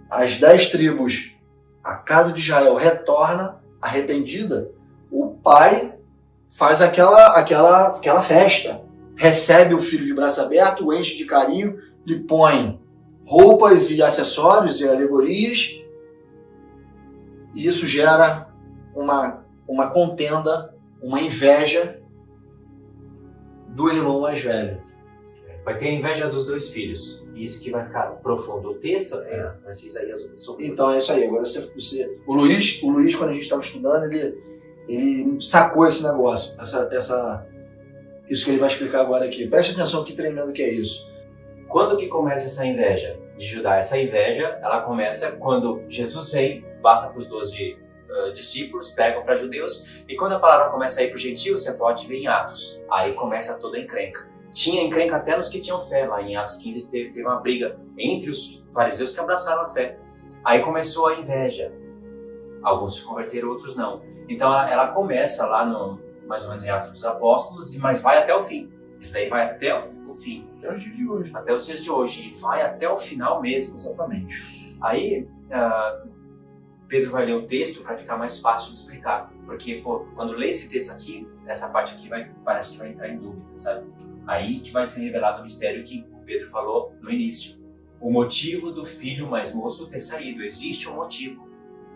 [SPEAKER 2] as 10 tribos, a casa de Israel retorna arrependida, o pai faz aquela festa. Recebe o filho de braço aberto, o enche de carinho, lhe põe roupas e acessórios e alegorias, e isso gera uma contenda, uma inveja do irmão mais velho.
[SPEAKER 1] Vai ter a inveja dos 2 filhos. Isso que vai ficar profundo. O texto vai ser Isaías sobre.
[SPEAKER 2] Então é isso aí. Agora o Luiz, quando a gente estava estudando, ele sacou esse negócio, isso que ele vai explicar agora aqui. Preste atenção que tremendo que é isso.
[SPEAKER 1] Quando que começa essa inveja de Judá? Essa inveja, ela começa quando Jesus vem, passa para os 12 discípulos, pegam para judeus, e quando a palavra começa a ir para os gentios, você pode ver em Atos. Aí começa toda a encrenca. Tinha encrenca até nos que tinham fé. Lá em Atos 15 teve uma briga entre os fariseus que abraçaram a fé. Aí começou a inveja. Alguns se converteram, outros não. Então ela começa lá mais ou menos em Atos dos Apóstolos, mas vai até o fim. Isso daí vai até o fim.
[SPEAKER 2] Até os dias de hoje.
[SPEAKER 1] Até os dias de hoje. E vai até o final mesmo.
[SPEAKER 2] Exatamente.
[SPEAKER 1] Aí, Pedro vai ler o texto para ficar mais fácil de explicar. Porque, quando lê esse texto aqui, essa parte aqui parece que vai entrar em dúvida, sabe? Aí que vai ser revelado o mistério que o Pedro falou no início. O motivo do filho mais moço ter saído. Existe um motivo.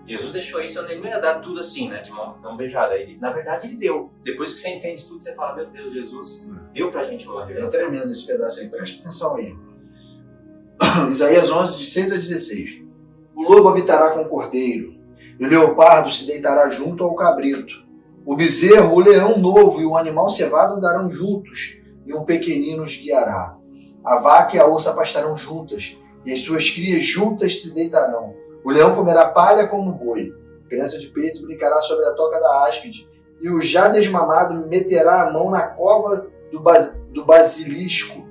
[SPEAKER 1] Jesus deixou isso, ele não ia dar tudo assim, né, de mão beijada. Na verdade, ele deu. Depois que você entende tudo, você fala, meu Deus, Jesus deu pra gente uma revelação.
[SPEAKER 2] É tremendo esse pedaço aí, presta atenção aí. Isaías 11, de 6 a 16. O lobo habitará com o cordeiro, e o leopardo se deitará junto ao cabrito. O bezerro, o leão novo e o animal cevado andarão juntos, e um pequenino os guiará. A vaca e a onça pastarão juntas, e as suas crias juntas se deitarão. O leão comerá palha como boi, criança de peito brincará sobre a toca da áspide, e o já desmamado meterá a mão na cova do basilisco.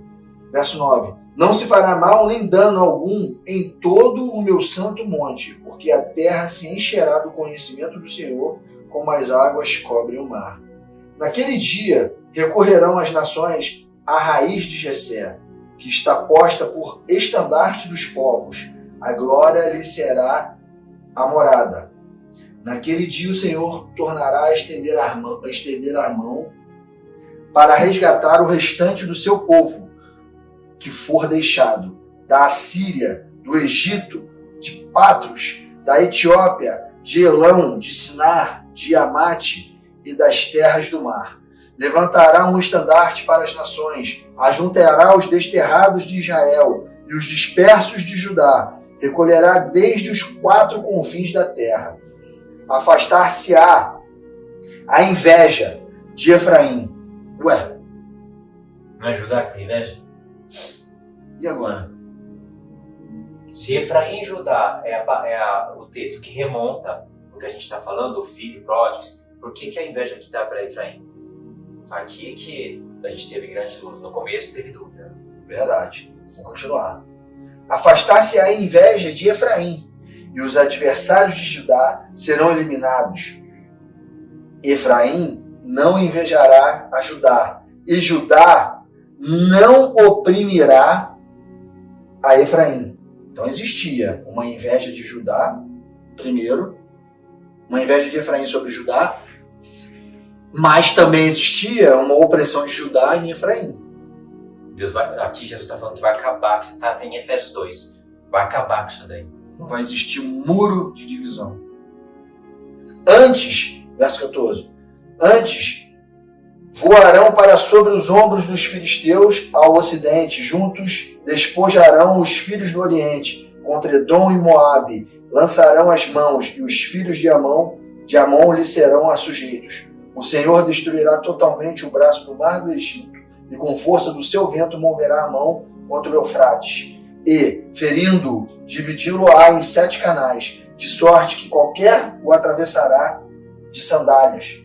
[SPEAKER 2] Verso 9. Não se fará mal nem dano algum em todo o meu santo monte, porque a terra se encherá do conhecimento do Senhor, como as águas cobrem o mar. Naquele dia recorrerão as nações à raiz de Jessé, que está posta por estandarte dos povos. A glória lhe será a morada. Naquele dia o Senhor tornará a estender a mão para resgatar o restante do seu povo, que for deixado, da Assíria, do Egito, de Patros, da Etiópia, de Elão, de Sinar, de Amate e das terras do mar. Levantará um estandarte para as nações, ajuntará os desterrados de Israel e os dispersos de Judá, recolherá desde os 4 confins da terra. Afastar-se-á a inveja de Efraim. Ué,
[SPEAKER 1] não é Judá que tem inveja?
[SPEAKER 2] E agora?
[SPEAKER 1] Se Efraim e Judá o texto que remonta o que a gente está falando, o filho pródigo, por que a inveja aqui dá para Efraim? Aqui que a gente teve grande luz. No começo teve dúvida.
[SPEAKER 2] Verdade. Vamos continuar. Afastar-se a inveja de Efraim, e os adversários de Judá serão eliminados. Efraim não invejará a Judá, e Judá não oprimirá a Efraim. Então existia uma inveja de Judá, primeiro, uma inveja de Efraim sobre Judá, mas também existia uma opressão de Judá em Efraim.
[SPEAKER 1] Aqui Jesus está falando que vai acabar, que está em Efésios 2, vai acabar com isso daí.
[SPEAKER 2] Não vai existir um muro de divisão. Antes, verso 14, antes voarão para sobre os ombros dos filisteus ao ocidente, juntos despojarão os filhos do oriente, contra Edom e Moabe, lançarão as mãos, e os filhos de Amon lhe serão sujeitos. O Senhor destruirá totalmente o braço do mar do Egito, e com força do seu vento moverá a mão contra o Eufrates, e, ferindo-o, dividi-lo-á em 7 canais, de sorte que qualquer o atravessará de sandálias.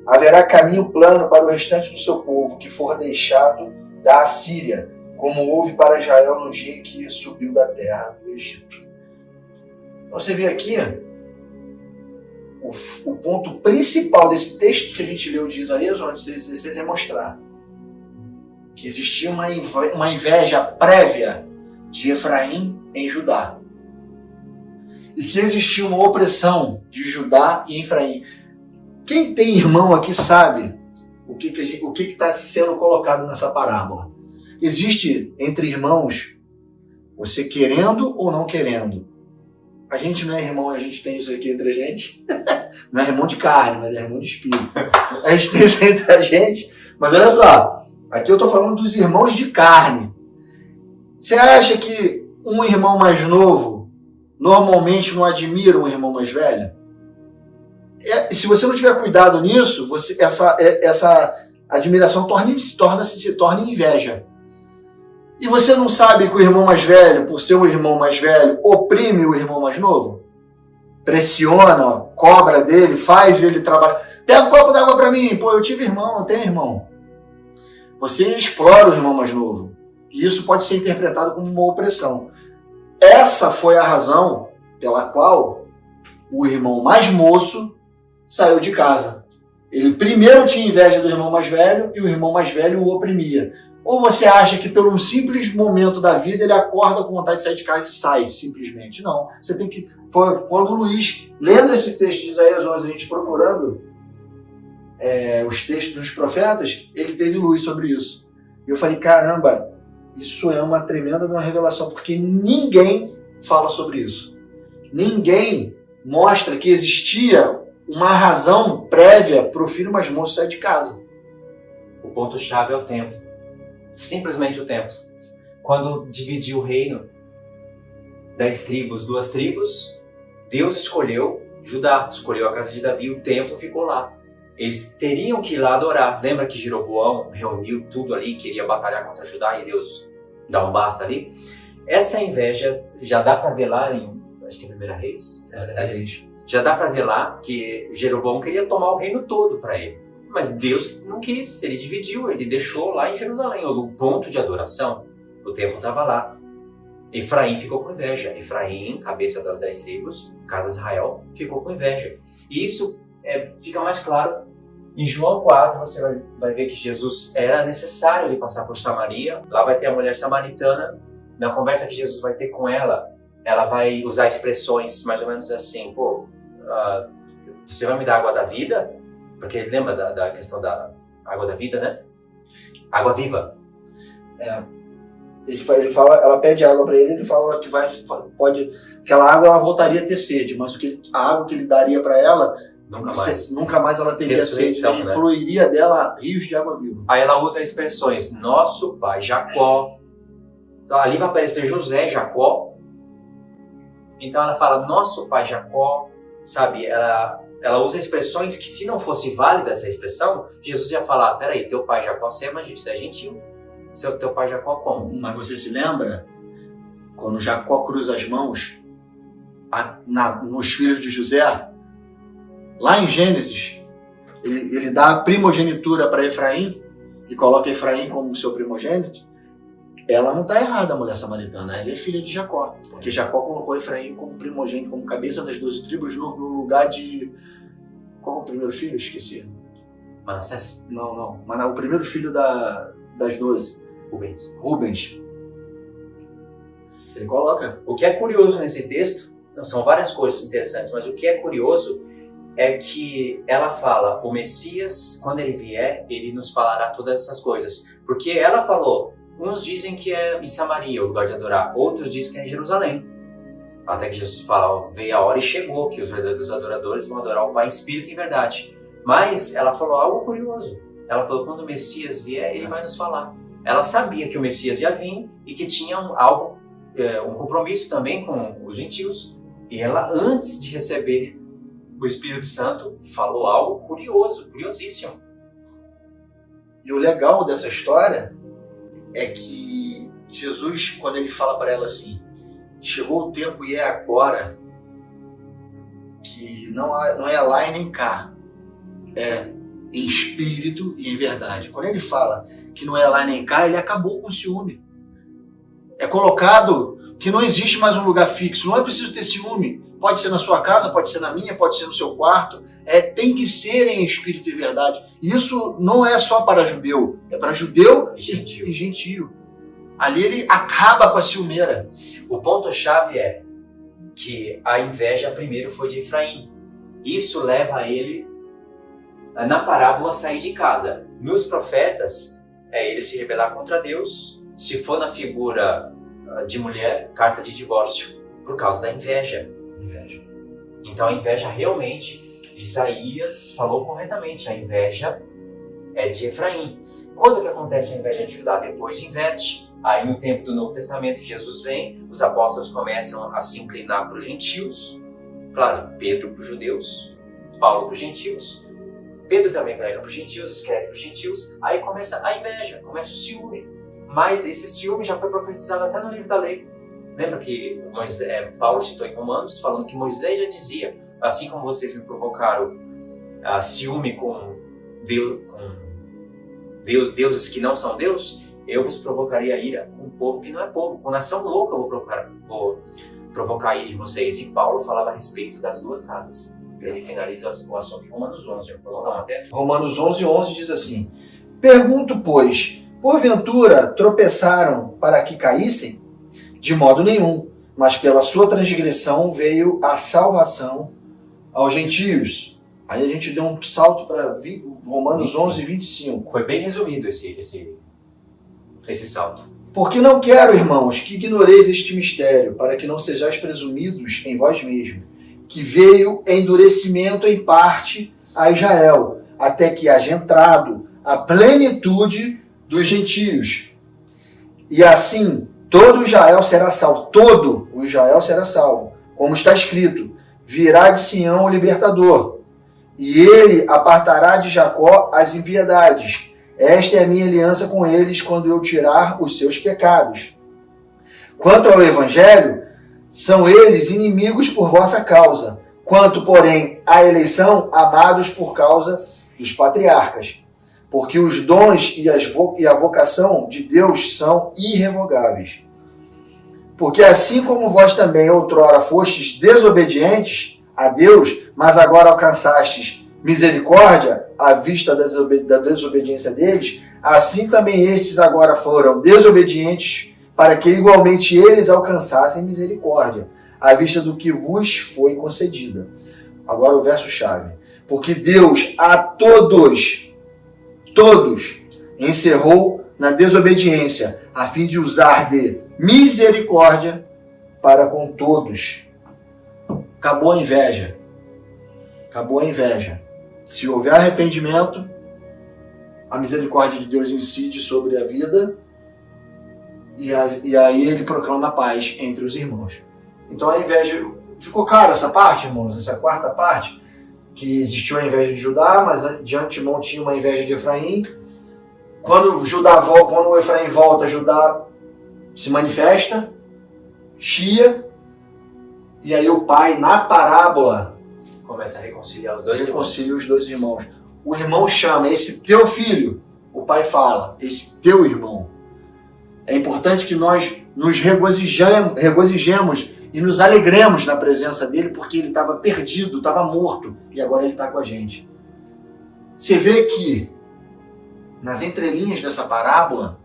[SPEAKER 2] Haverá caminho plano para o restante do seu povo, que for deixado da Assíria, como houve para Israel no dia em que subiu da terra do Egito. Então você vê aqui o ponto principal desse texto que a gente leu de Isaías 16 é mostrar que existia uma inveja prévia de Efraim em Judá. E que existia uma opressão de Judá e Efraim. Quem tem irmão aqui sabe o que está sendo colocado nessa parábola. Existe entre irmãos, você querendo ou não querendo. A gente não é irmão, a gente tem isso aqui entre a gente. Não é irmão de carne, mas é irmão de espírito. A gente tem isso entre a gente. Mas olha só, aqui eu estou falando dos irmãos de carne. Você acha que um irmão mais novo normalmente não admira um irmão mais velho? E se você não tiver cuidado nisso, essa admiração se torna inveja. E você não sabe que o irmão mais velho, por ser um irmão mais velho, oprime o irmão mais novo? Pressiona, cobra dele, faz ele trabalhar. Pega um copo d'água para mim. Pô, eu tive irmão, não tenho irmão. Você explora o irmão mais novo. E isso pode ser interpretado como uma opressão. Essa foi a razão pela qual o irmão mais moço saiu de casa. Ele primeiro tinha inveja do irmão mais velho e o irmão mais velho o oprimia. Ou você acha que por um simples momento da vida ele acorda com vontade de sair de casa e sai simplesmente? Não. Você tem que... Foi quando o Luiz, lendo esse texto de Isaías 11, a gente procurando os textos dos profetas, ele teve luz sobre isso. E eu falei, caramba, isso é uma tremenda revelação, porque ninguém fala sobre isso. Ninguém mostra que existia uma razão prévia para o filho mais moço sair de casa.
[SPEAKER 1] O ponto-chave é o templo. Simplesmente o templo. Quando dividiu o reino, 10 tribos, 2 tribos, Deus escolheu Judá, escolheu a casa de Davi, o templo ficou lá. Eles teriam que ir lá adorar. Lembra que Jeroboão reuniu tudo ali, queria batalhar contra Judá e Deus dá um basta ali? Essa inveja já dá para ver lá em, acho que é 1 Reis. Já dá para ver lá que Jeroboão queria tomar o reino todo para ele. Mas Deus não quis, ele dividiu, ele deixou lá em Jerusalém, o ponto de adoração. O templo estava lá. Efraim ficou com inveja. Efraim, cabeça das 10 tribos, casa de Israel, ficou com inveja. E isso fica mais claro. Em João 4, você vai ver que Jesus era necessário ele passar por Samaria. Lá vai ter a mulher samaritana. Na conversa que Jesus vai ter com ela, ela vai usar expressões mais ou menos assim. Pô, você vai me dar água da vida? Porque ele lembra da questão da água da vida, né? Água viva.
[SPEAKER 2] Ele fala, ela pede água para ele fala que aquela água ela voltaria a ter sede, mas a água que ele daria para ela, nunca mais ela teria sede, né? Fluiria dela rios de água viva.
[SPEAKER 1] Aí ela usa expressões, nosso pai Jacó. Então, ali vai aparecer José, Jacó. Então ela fala, nosso pai Jacó, sabe? Ela usa expressões que, se não fosse válida essa expressão, Jesus ia falar, peraí, teu pai Jacó, você é gentil. Teu pai Jacó como?
[SPEAKER 2] Mas você se lembra? Quando Jacó cruza as mãos nos filhos de José, lá em Gênesis, ele dá a primogenitura para Efraim e coloca Efraim como seu primogênito. Ela não está errada, a mulher samaritana. Ela é filha de Jacó. Porque Jacó colocou Efraim como primogênito, como cabeça das 12 tribos, no lugar de... Qual o primeiro filho? Esqueci.
[SPEAKER 1] Manassés?
[SPEAKER 2] Não. Mas o primeiro filho das 12.
[SPEAKER 1] Rubens.
[SPEAKER 2] Ele coloca.
[SPEAKER 1] O que é curioso nesse texto, são várias coisas interessantes, mas o que é curioso é que ela fala, o Messias, quando ele vier, ele nos falará todas essas coisas. Porque ela falou, uns dizem que é em Samaria o lugar de adorar, outros dizem que é em Jerusalém. Até que Jesus fala, veio a hora e chegou, que os verdadeiros adoradores vão adorar o Pai em espírito e em verdade. Mas ela falou algo curioso. Ela falou, quando o Messias vier, ele vai nos falar. Ela sabia que o Messias ia vir e que tinha um compromisso também com os gentios. E ela, antes de receber o Espírito Santo, falou algo curioso, curiosíssimo.
[SPEAKER 2] E o legal dessa história é que Jesus, quando ele fala para ela assim, chegou o tempo e é agora, que não é lá e nem cá, é em espírito e em verdade. Quando ele fala que não é lá e nem cá, ele acabou com o ciúme. É colocado que não existe mais um lugar fixo, não é preciso ter ciúme. Pode ser na sua casa, pode ser na minha, pode ser no seu quarto. Tem que ser em espírito e verdade. Isso não é só para judeu, é para judeu e gentio. Ali ele acaba com a ciumeira.
[SPEAKER 1] O ponto-chave é que a inveja primeiro foi de Efraim. Isso leva ele, na parábola, a sair de casa. Nos profetas, é ele se rebelar contra Deus. Se for na figura de mulher, carta de divórcio, por causa da inveja. Então a inveja realmente, Isaías falou corretamente, a inveja é de Efraim. Quando que acontece a inveja de Judá? Depois se inverte. Aí no tempo do Novo Testamento, Jesus vem, os apóstolos começam a se inclinar para os gentios. Claro, Pedro para os judeus, Paulo para os gentios. Pedro também prega para os gentios, escreve para os gentios. Aí começa a inveja, começa o ciúme. Mas esse ciúme já foi profetizado até no livro da lei. Lembra que Paulo citou em Romanos, falando que Moisés já dizia, assim como vocês me provocaram ciúme com deuses que não são Deus, eu vos provocaria ira com um povo que não é povo, com nação louca eu vou provocar ira em vocês. E Paulo falava a respeito das duas casas. Ele finaliza o assunto em Romanos 11.
[SPEAKER 2] Romanos 11 diz assim, pergunto, pois, porventura tropeçaram para que caíssem? De modo nenhum, mas pela sua transgressão veio a salvação aos gentios. Aí a gente deu um salto para Romanos 11, 25.
[SPEAKER 1] Foi bem resumido esse salto.
[SPEAKER 2] Porque não quero, irmãos, que ignoreis este mistério, para que não sejais presumidos em vós mesmos, que veio endurecimento em parte a Israel, até que haja entrado a plenitude dos gentios. E assim, todo Israel será salvo. Todo o Israel será salvo. Como está escrito, virá de Sião o libertador, e ele apartará de Jacó as impiedades. Esta é a minha aliança com eles quando eu tirar os seus pecados. Quanto ao evangelho, são eles inimigos por vossa causa. Quanto, porém, à eleição, amados por causa dos patriarcas. Porque os dons e a vocação de Deus são irrevogáveis. Porque assim como vós também outrora fostes desobedientes a Deus, mas agora alcançastes misericórdia à vista da desobediência deles, assim também estes agora foram desobedientes, para que igualmente eles alcançassem misericórdia, à vista do que vos foi concedida. Agora o verso-chave. Porque Deus a todos, encerrou na desobediência, a fim de usar de misericórdia para com todos. Acabou a inveja. Acabou a inveja. Se houver arrependimento, a misericórdia de Deus incide sobre a vida e aí ele proclama a paz entre os irmãos. Então a inveja... Ficou claro essa parte, irmãos? Essa quarta parte? Que existiu a inveja de Judá, mas de antemão tinha uma inveja de Efraim. Quando o Efraim volta, Judá se manifesta, chia, e aí o pai, na parábola,
[SPEAKER 1] começa a reconciliar os dois
[SPEAKER 2] irmãos. O irmão chama, esse teu filho, o pai fala, esse teu irmão. É importante que nós nos regozijemos e nos alegremos na presença dele, porque ele estava perdido, estava morto, e agora ele está com a gente. Você vê que, nas entrelinhas dessa parábola,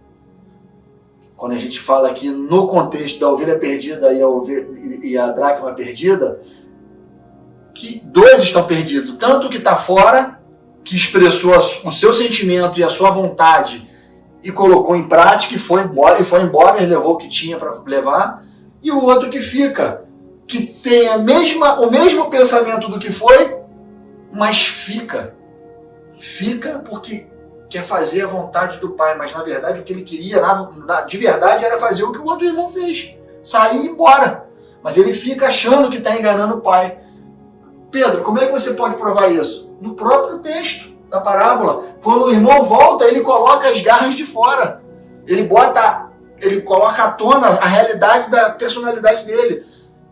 [SPEAKER 2] quando a gente fala aqui no contexto da ovelha perdida e a dracma perdida, que dois estão perdidos. Tanto o que está fora, que expressou o seu sentimento e a sua vontade e colocou em prática e foi embora e levou o que tinha para levar, e o outro que fica, que tem o mesmo pensamento do que foi, mas fica porque quer fazer a vontade do pai, mas na verdade o que ele queria de verdade era fazer o que o outro irmão fez, sair e ir embora, mas ele fica achando que está enganando o pai. Pedro, como é que você pode provar isso? No próprio texto da parábola. Quando o irmão volta, ele coloca as garras de fora. Ele coloca à tona a realidade da personalidade dele.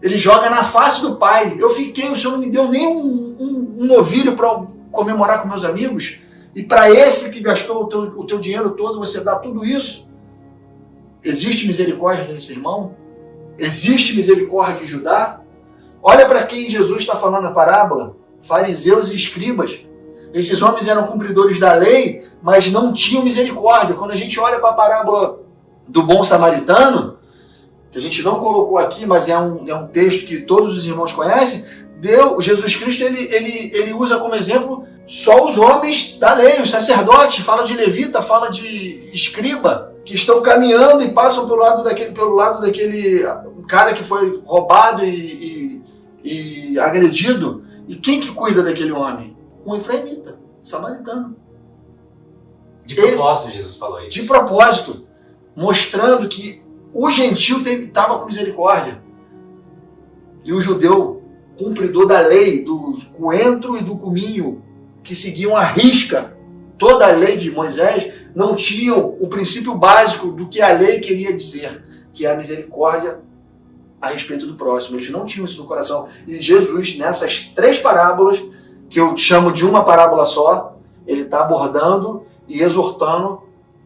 [SPEAKER 2] Ele joga na face do pai. O senhor não me deu nem um novilho para comemorar com meus amigos? E para esse que gastou o teu dinheiro todo, você dá tudo isso? Existe misericórdia nesse irmão? Existe misericórdia em Judá? Olha para quem Jesus está falando na parábola. Fariseus e escribas. Esses homens eram cumpridores da lei, mas não tinham misericórdia. Quando a gente olha para a parábola do bom samaritano, que a gente não colocou aqui, mas é um texto que todos os irmãos conhecem, Jesus Cristo ele usa como exemplo só os homens da lei, os sacerdotes, fala de levita, fala de escriba, que estão caminhando e passam pelo lado daquele cara que foi roubado e agredido. E quem que cuida daquele homem? Um efraimita, samaritano.
[SPEAKER 1] De propósito, Jesus falou isso.
[SPEAKER 2] De propósito, mostrando que o gentil estava com misericórdia. E o judeu, cumpridor da lei, do coentro e do cominho, que seguiam à risca toda a lei de Moisés, não tinham o princípio básico do que a lei queria dizer, que é a misericórdia a respeito do próximo. Eles não tinham isso no coração. E Jesus, nessas 3 parábolas, que eu chamo de uma parábola só, ele está abordando e exortando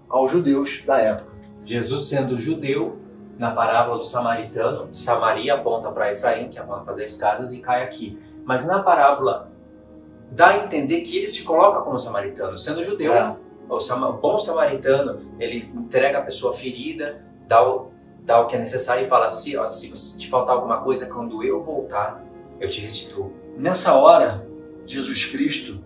[SPEAKER 2] aos judeus da época.
[SPEAKER 1] Jesus, sendo judeu, na parábola do samaritano, Samaria aponta para Efraim, que aponta para as 10 casas, e cai aqui. Mas na parábola, dá a entender que ele se coloca como samaritano, sendo judeu. O bom samaritano, ele entrega a pessoa ferida, dá o que é necessário e fala, se te faltar alguma coisa, quando eu voltar, eu te restituo.
[SPEAKER 2] Nessa hora, Jesus Cristo,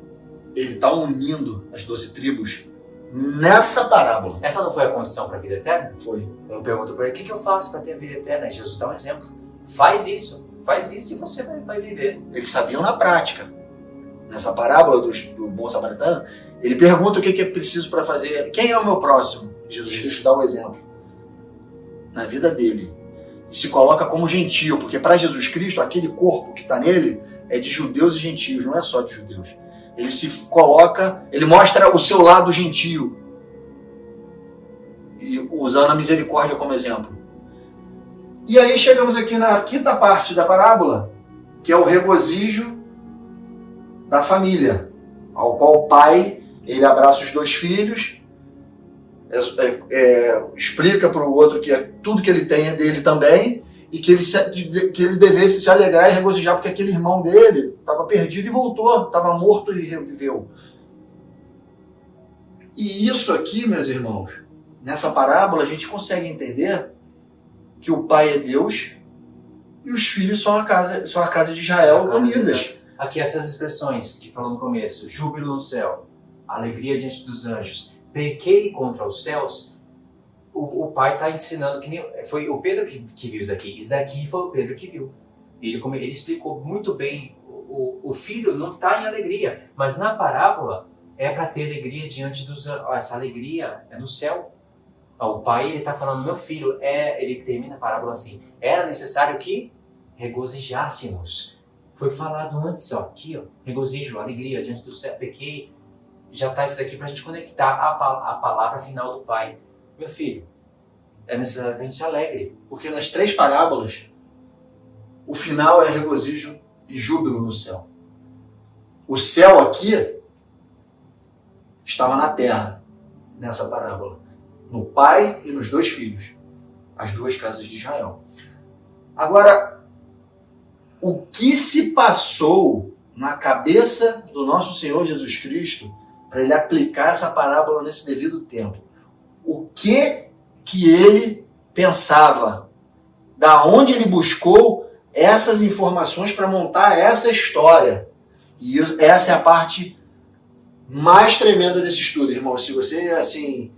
[SPEAKER 2] ele está unindo as 12 tribos nessa parábola.
[SPEAKER 1] Essa não foi a condição para a vida eterna?
[SPEAKER 2] Foi.
[SPEAKER 1] Um pergunta para ele, o que eu faço para ter a vida eterna? E Jesus dá um exemplo. Faz isso e você vai viver.
[SPEAKER 2] Eles sabiam na prática. Nessa parábola do bom samaritano, ele pergunta o que é preciso para fazer. Quem é o meu próximo? Jesus Cristo dá o exemplo. Na vida dele. E se coloca como gentil, porque para Jesus Cristo, aquele corpo que está nele é de judeus e gentios, não é só de judeus. Ele se coloca, ele mostra o seu lado gentio, e usando a misericórdia como exemplo. E aí chegamos aqui na quinta parte da parábola, que é o regozijo da família, ao qual o pai, ele abraça os 2 filhos, explica para o outro que tudo que ele tem é dele também, e que ele devesse se alegrar e regozijar, porque aquele irmão dele estava perdido e voltou, estava morto e reviveu. E isso aqui, meus irmãos, nessa parábola a gente consegue entender que o pai é Deus e os filhos são a casa de Israel unidas.
[SPEAKER 1] Aqui essas expressões que falou no começo, júbilo no céu, alegria diante dos anjos, pequei contra os céus. O pai está ensinando que nem foi o Pedro que viu isso daqui. Isso daqui foi o Pedro que viu. Ele explicou muito bem. O filho não está em alegria, mas na parábola é para ter alegria diante dos. Essa alegria é no céu. O pai ele está falando, meu filho, ele termina a parábola assim: era necessário que regozijássemos. Foi falado antes, aqui, regozijo, alegria diante do céu. Pequei, já está isso daqui para a gente conectar a palavra final do pai. Meu filho, é necessário que a gente se alegre.
[SPEAKER 2] Porque nas 3 parábolas, o final é regozijo e júbilo no céu. O céu aqui estava na terra, nessa parábola. No pai e nos 2 filhos. As 2 casas de Israel. Agora, o que se passou na cabeça do nosso Senhor Jesus Cristo para ele aplicar essa parábola nesse devido tempo? O que ele pensava, da onde ele buscou essas informações para montar essa história. E essa é a parte mais tremenda desse estudo, irmão. Se você, assim,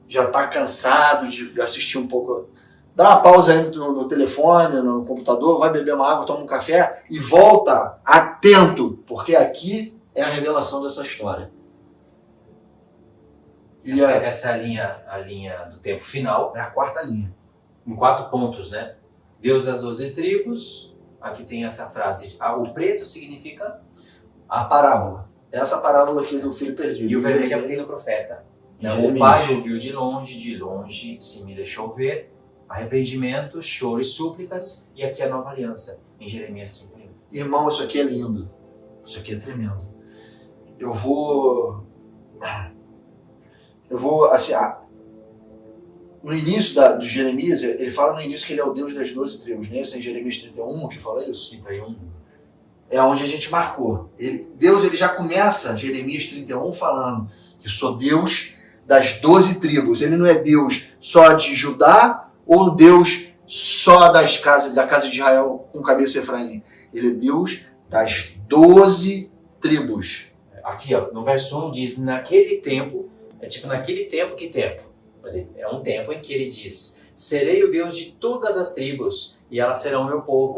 [SPEAKER 2] já está cansado de assistir um pouco, dá uma pausa aí no telefone, no computador, vai beber uma água, toma um café e volta atento, porque aqui é a revelação dessa história. E
[SPEAKER 1] essa é a linha do tempo final.
[SPEAKER 2] É a quarta linha.
[SPEAKER 1] Em 4 pontos, né? Deus das 12 tribos. Aqui tem essa frase. O preto significa?
[SPEAKER 2] A parábola. Essa parábola aqui do filho perdido.
[SPEAKER 1] E o vermelho é o que tem no profeta. O pai ouviu de longe se me deixou ver. Arrependimento, choro e súplicas. E aqui a nova aliança, em Jeremias 31.
[SPEAKER 2] Irmão, isso aqui é lindo. Isso aqui é tremendo. Eu vou assim, no início de Jeremias, ele fala no início que ele é o Deus das 12 tribos, né? Isso é em Jeremias 31 que fala isso?
[SPEAKER 1] 31.
[SPEAKER 2] É onde a gente marcou. Deus ele já começa, Jeremias 31, falando que sou Deus das 12 tribos. Ele não é Deus só de Judá ou Deus só da casa de Israel com cabeça Efraim. Ele é Deus das 12 tribos.
[SPEAKER 1] Aqui, ó, no verso 1 diz, naquele tempo, é tipo, naquele tempo, que tempo? É um tempo em que ele diz, serei o Deus de todas as tribos e elas serão meu povo.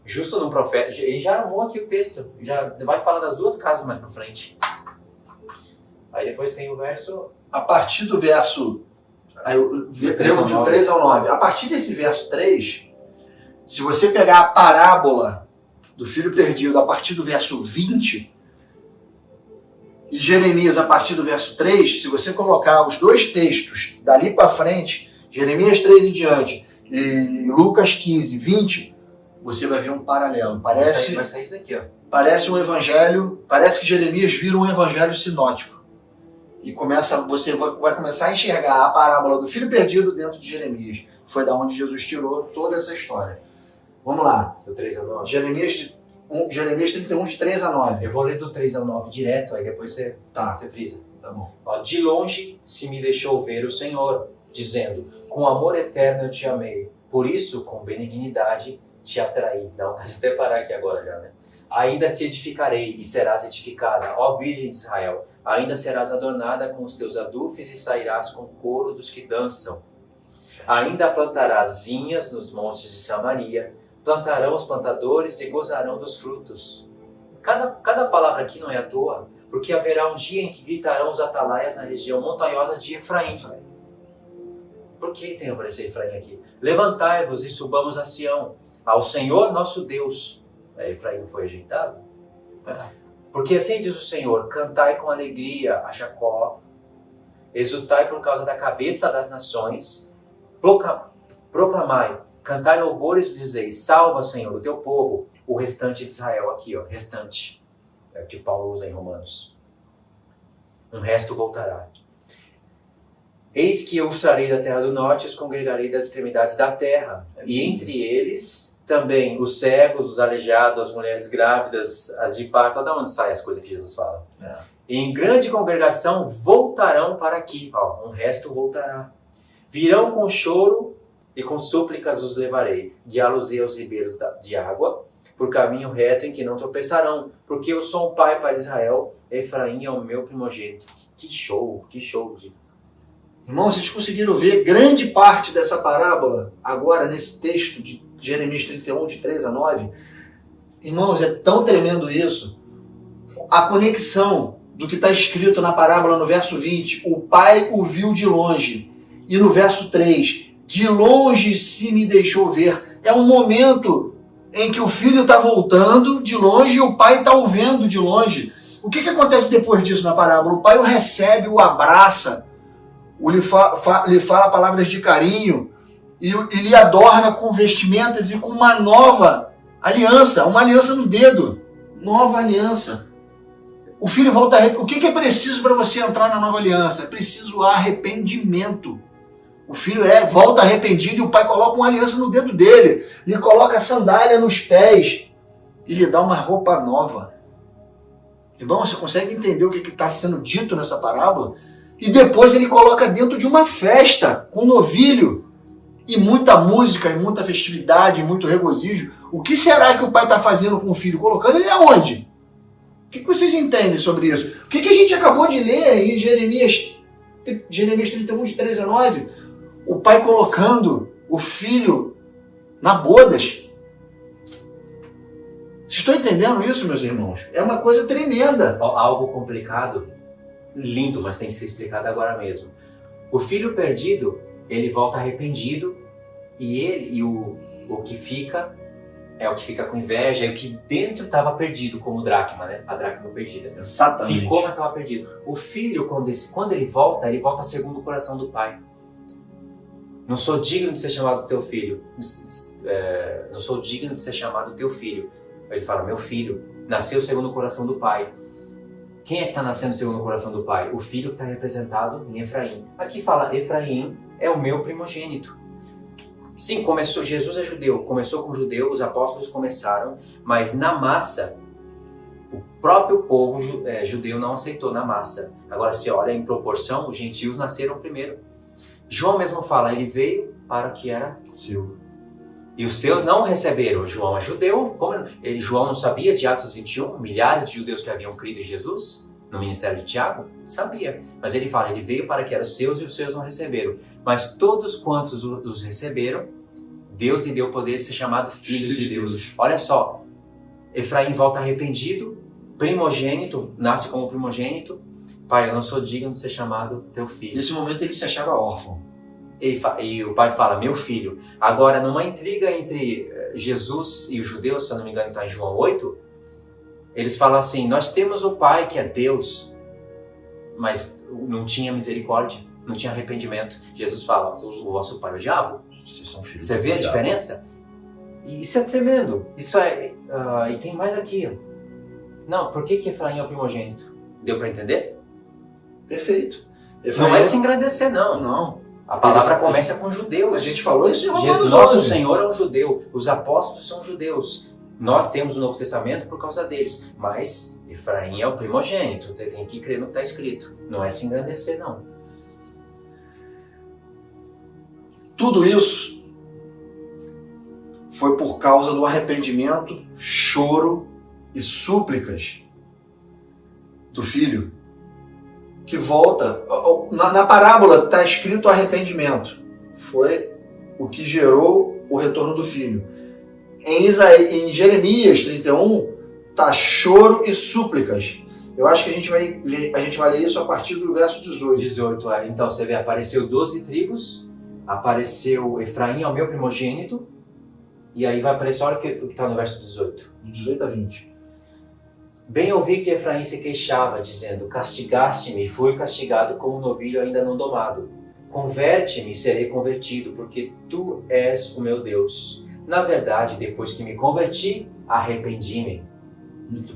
[SPEAKER 1] Justo no profeta, ele já armou aqui o texto, já vai falar das 2 casas mais pra frente. Aí depois tem o verso...
[SPEAKER 2] A partir do verso... de 3 ao 9. A partir desse verso 3, se você pegar a parábola do filho perdido a partir do verso 20... e Jeremias a partir do verso 3, se você colocar os 2 textos dali para frente, Jeremias 3 em diante e Lucas 15, 20, você vai ver um paralelo.
[SPEAKER 1] Vai sair isso daqui, ó.
[SPEAKER 2] Parece um evangelho, parece que Jeremias vira um evangelho sinótico. E você vai começar a enxergar a parábola do filho perdido dentro de Jeremias. Foi da onde Jesus tirou toda essa história. Vamos lá.
[SPEAKER 1] Do 3 ao 9.
[SPEAKER 2] Jeremias 31, de 3 a 9.
[SPEAKER 1] Eu vou ler do 3 ao 9 direto, aí depois você frisa.
[SPEAKER 2] Tá bom.
[SPEAKER 1] Ó, de longe se me deixou ver o Senhor, dizendo, com amor eterno eu te amei, por isso com benignidade te atraí. Dá vontade de até parar aqui agora já, né? Ainda te edificarei e serás edificada, ó Virgem de Israel. Ainda serás adornada com os teus adufes e sairás com o coro dos que dançam. Ainda plantarás vinhas nos montes de Samaria, plantarão os plantadores e gozarão dos frutos. Cada palavra aqui não é à toa, porque haverá um dia em que gritarão os atalaias na região montanhosa de Efraim. Por que tem aparecido Efraim aqui? Levantai-vos e subamos a Sião, ao Senhor nosso Deus. Efraim não foi rejeitado? Porque assim diz o Senhor, cantai com alegria a Jacó, exultai por causa da cabeça das nações, proclamai, cantai louvores e dizeis, salva, Senhor, o teu povo, o restante de Israel. Aqui, ó, restante. É o que Paulo usa em Romanos. Um resto voltará. Eis que eu os trarei da terra do norte e os congregarei das extremidades da terra. E entre eles também os cegos, os aleijados, as mulheres grávidas, as de parto. Da onde saem as coisas que Jesus fala? E em grande congregação voltarão para aqui. Ó, um resto voltará. Virão com choro e com súplicas os levarei. Guiá-los-ei aos ribeiros de água, por caminho reto em que não tropeçarão. Porque eu sou um pai para Israel, Efraim é o meu primogênito. Que show, que show.
[SPEAKER 2] Irmãos, vocês conseguiram ver grande parte dessa parábola agora nesse texto de Jeremias 31, de 3 a 9? Irmãos, é tão tremendo isso. A conexão do que está escrito na parábola no verso 20, o pai o viu de longe. E no verso 3, de longe se me deixou ver. É um momento em que o filho está voltando de longe e o pai está o vendo de longe. O que acontece depois disso na parábola? O pai o recebe, o abraça, lhe fala palavras de carinho e lhe adorna com vestimentas e com uma nova aliança, uma aliança no dedo. Nova aliança. O filho volta a... O que é preciso para você entrar na nova aliança? É preciso arrependimento. O filho volta arrependido e o pai coloca uma aliança no dedo dele, lhe coloca a sandália nos pés e lhe dá uma roupa nova. Irmão, você consegue entender o que está sendo dito nessa parábola? E depois ele coloca dentro de uma festa com um novilho e muita música, e muita festividade, e muito regozijo, o que será que o pai está fazendo com o filho? Colocando ele aonde? O que vocês entendem sobre isso? O que a gente acabou de ler em Jeremias 31, de 13 a 9? O pai colocando o filho na bodas. Vocês estão entendendo isso, meus irmãos? É uma coisa tremenda.
[SPEAKER 1] Algo complicado, lindo, mas tem que ser explicado agora mesmo. O filho perdido, ele volta arrependido, e o que fica é o que fica com inveja, e o que dentro estava perdido, como dracma, né? A dracma perdida.
[SPEAKER 2] Exatamente.
[SPEAKER 1] Ficou, mas estava perdido. O filho, quando ele volta segundo o coração do pai. Não sou digno de ser chamado teu filho. Não sou digno de ser chamado teu filho. Ele fala, meu filho, nasceu segundo o coração do pai. Quem é que está nascendo segundo o coração do pai? O filho que está representado em Efraim. Aqui fala, Efraim é o meu primogênito. Sim, Jesus é judeu, começou com judeu, os apóstolos começaram, mas na massa, o próprio povo judeu não aceitou na massa. Agora, se olha em proporção, os gentios nasceram primeiro. João mesmo fala, ele veio para o que era seu. E os seus não o receberam. João é judeu. João não sabia de Atos 21, milhares de judeus que haviam crido em Jesus, no ministério de Tiago? Sabia. Mas ele fala, ele veio para que eram seus e os seus não receberam. Mas todos quantos os receberam, Deus lhe deu poder de ser chamado filhos de Deus. Olha só, Efraim volta arrependido, primogênito, nasce como primogênito. Pai, eu não sou digno de ser chamado teu filho.
[SPEAKER 2] Nesse momento ele se achava órfão.
[SPEAKER 1] E o pai fala, meu filho. Agora, numa intriga entre Jesus e os judeus, se eu não me engano está em João 8, eles falam assim, nós temos o pai que é Deus, mas não tinha misericórdia, não tinha arrependimento. Jesus fala, o vosso pai é o diabo. Você vê a diferença? E isso é tremendo. Isso é... e tem mais aqui. Não, por que Efraim é o primogênito? Deu para entender?
[SPEAKER 2] Perfeito.
[SPEAKER 1] Efraim não é se engrandecer, não.
[SPEAKER 2] Não.
[SPEAKER 1] A palavra começa com judeus.
[SPEAKER 2] A gente falou isso em Romanos 11.
[SPEAKER 1] Nosso Senhor é um judeu. Os apóstolos são judeus. Nós temos o Novo Testamento por causa deles. Mas Efraim é o primogênito. Tem que crer no que está escrito. Não é se engrandecer, não.
[SPEAKER 2] Tudo isso foi por causa do arrependimento, choro e súplicas do filho, que volta. Na parábola está escrito arrependimento. Foi o que gerou o retorno do filho. Em Jeremias 31 está choro e súplicas. Eu acho que a gente vai ler isso a partir do verso 18.
[SPEAKER 1] 18, então você vê, apareceu 12 tribos, apareceu Efraim, é o meu primogênito, e aí vai aparecer, olha o que está no verso 18.
[SPEAKER 2] De 18 a 20.
[SPEAKER 1] Bem ouvi que Efraim se queixava, dizendo, castigaste-me e fui castigado como um novilho ainda não domado. Converte-me e serei convertido, porque tu és o meu Deus. Na verdade, depois que me converti, arrependi-me.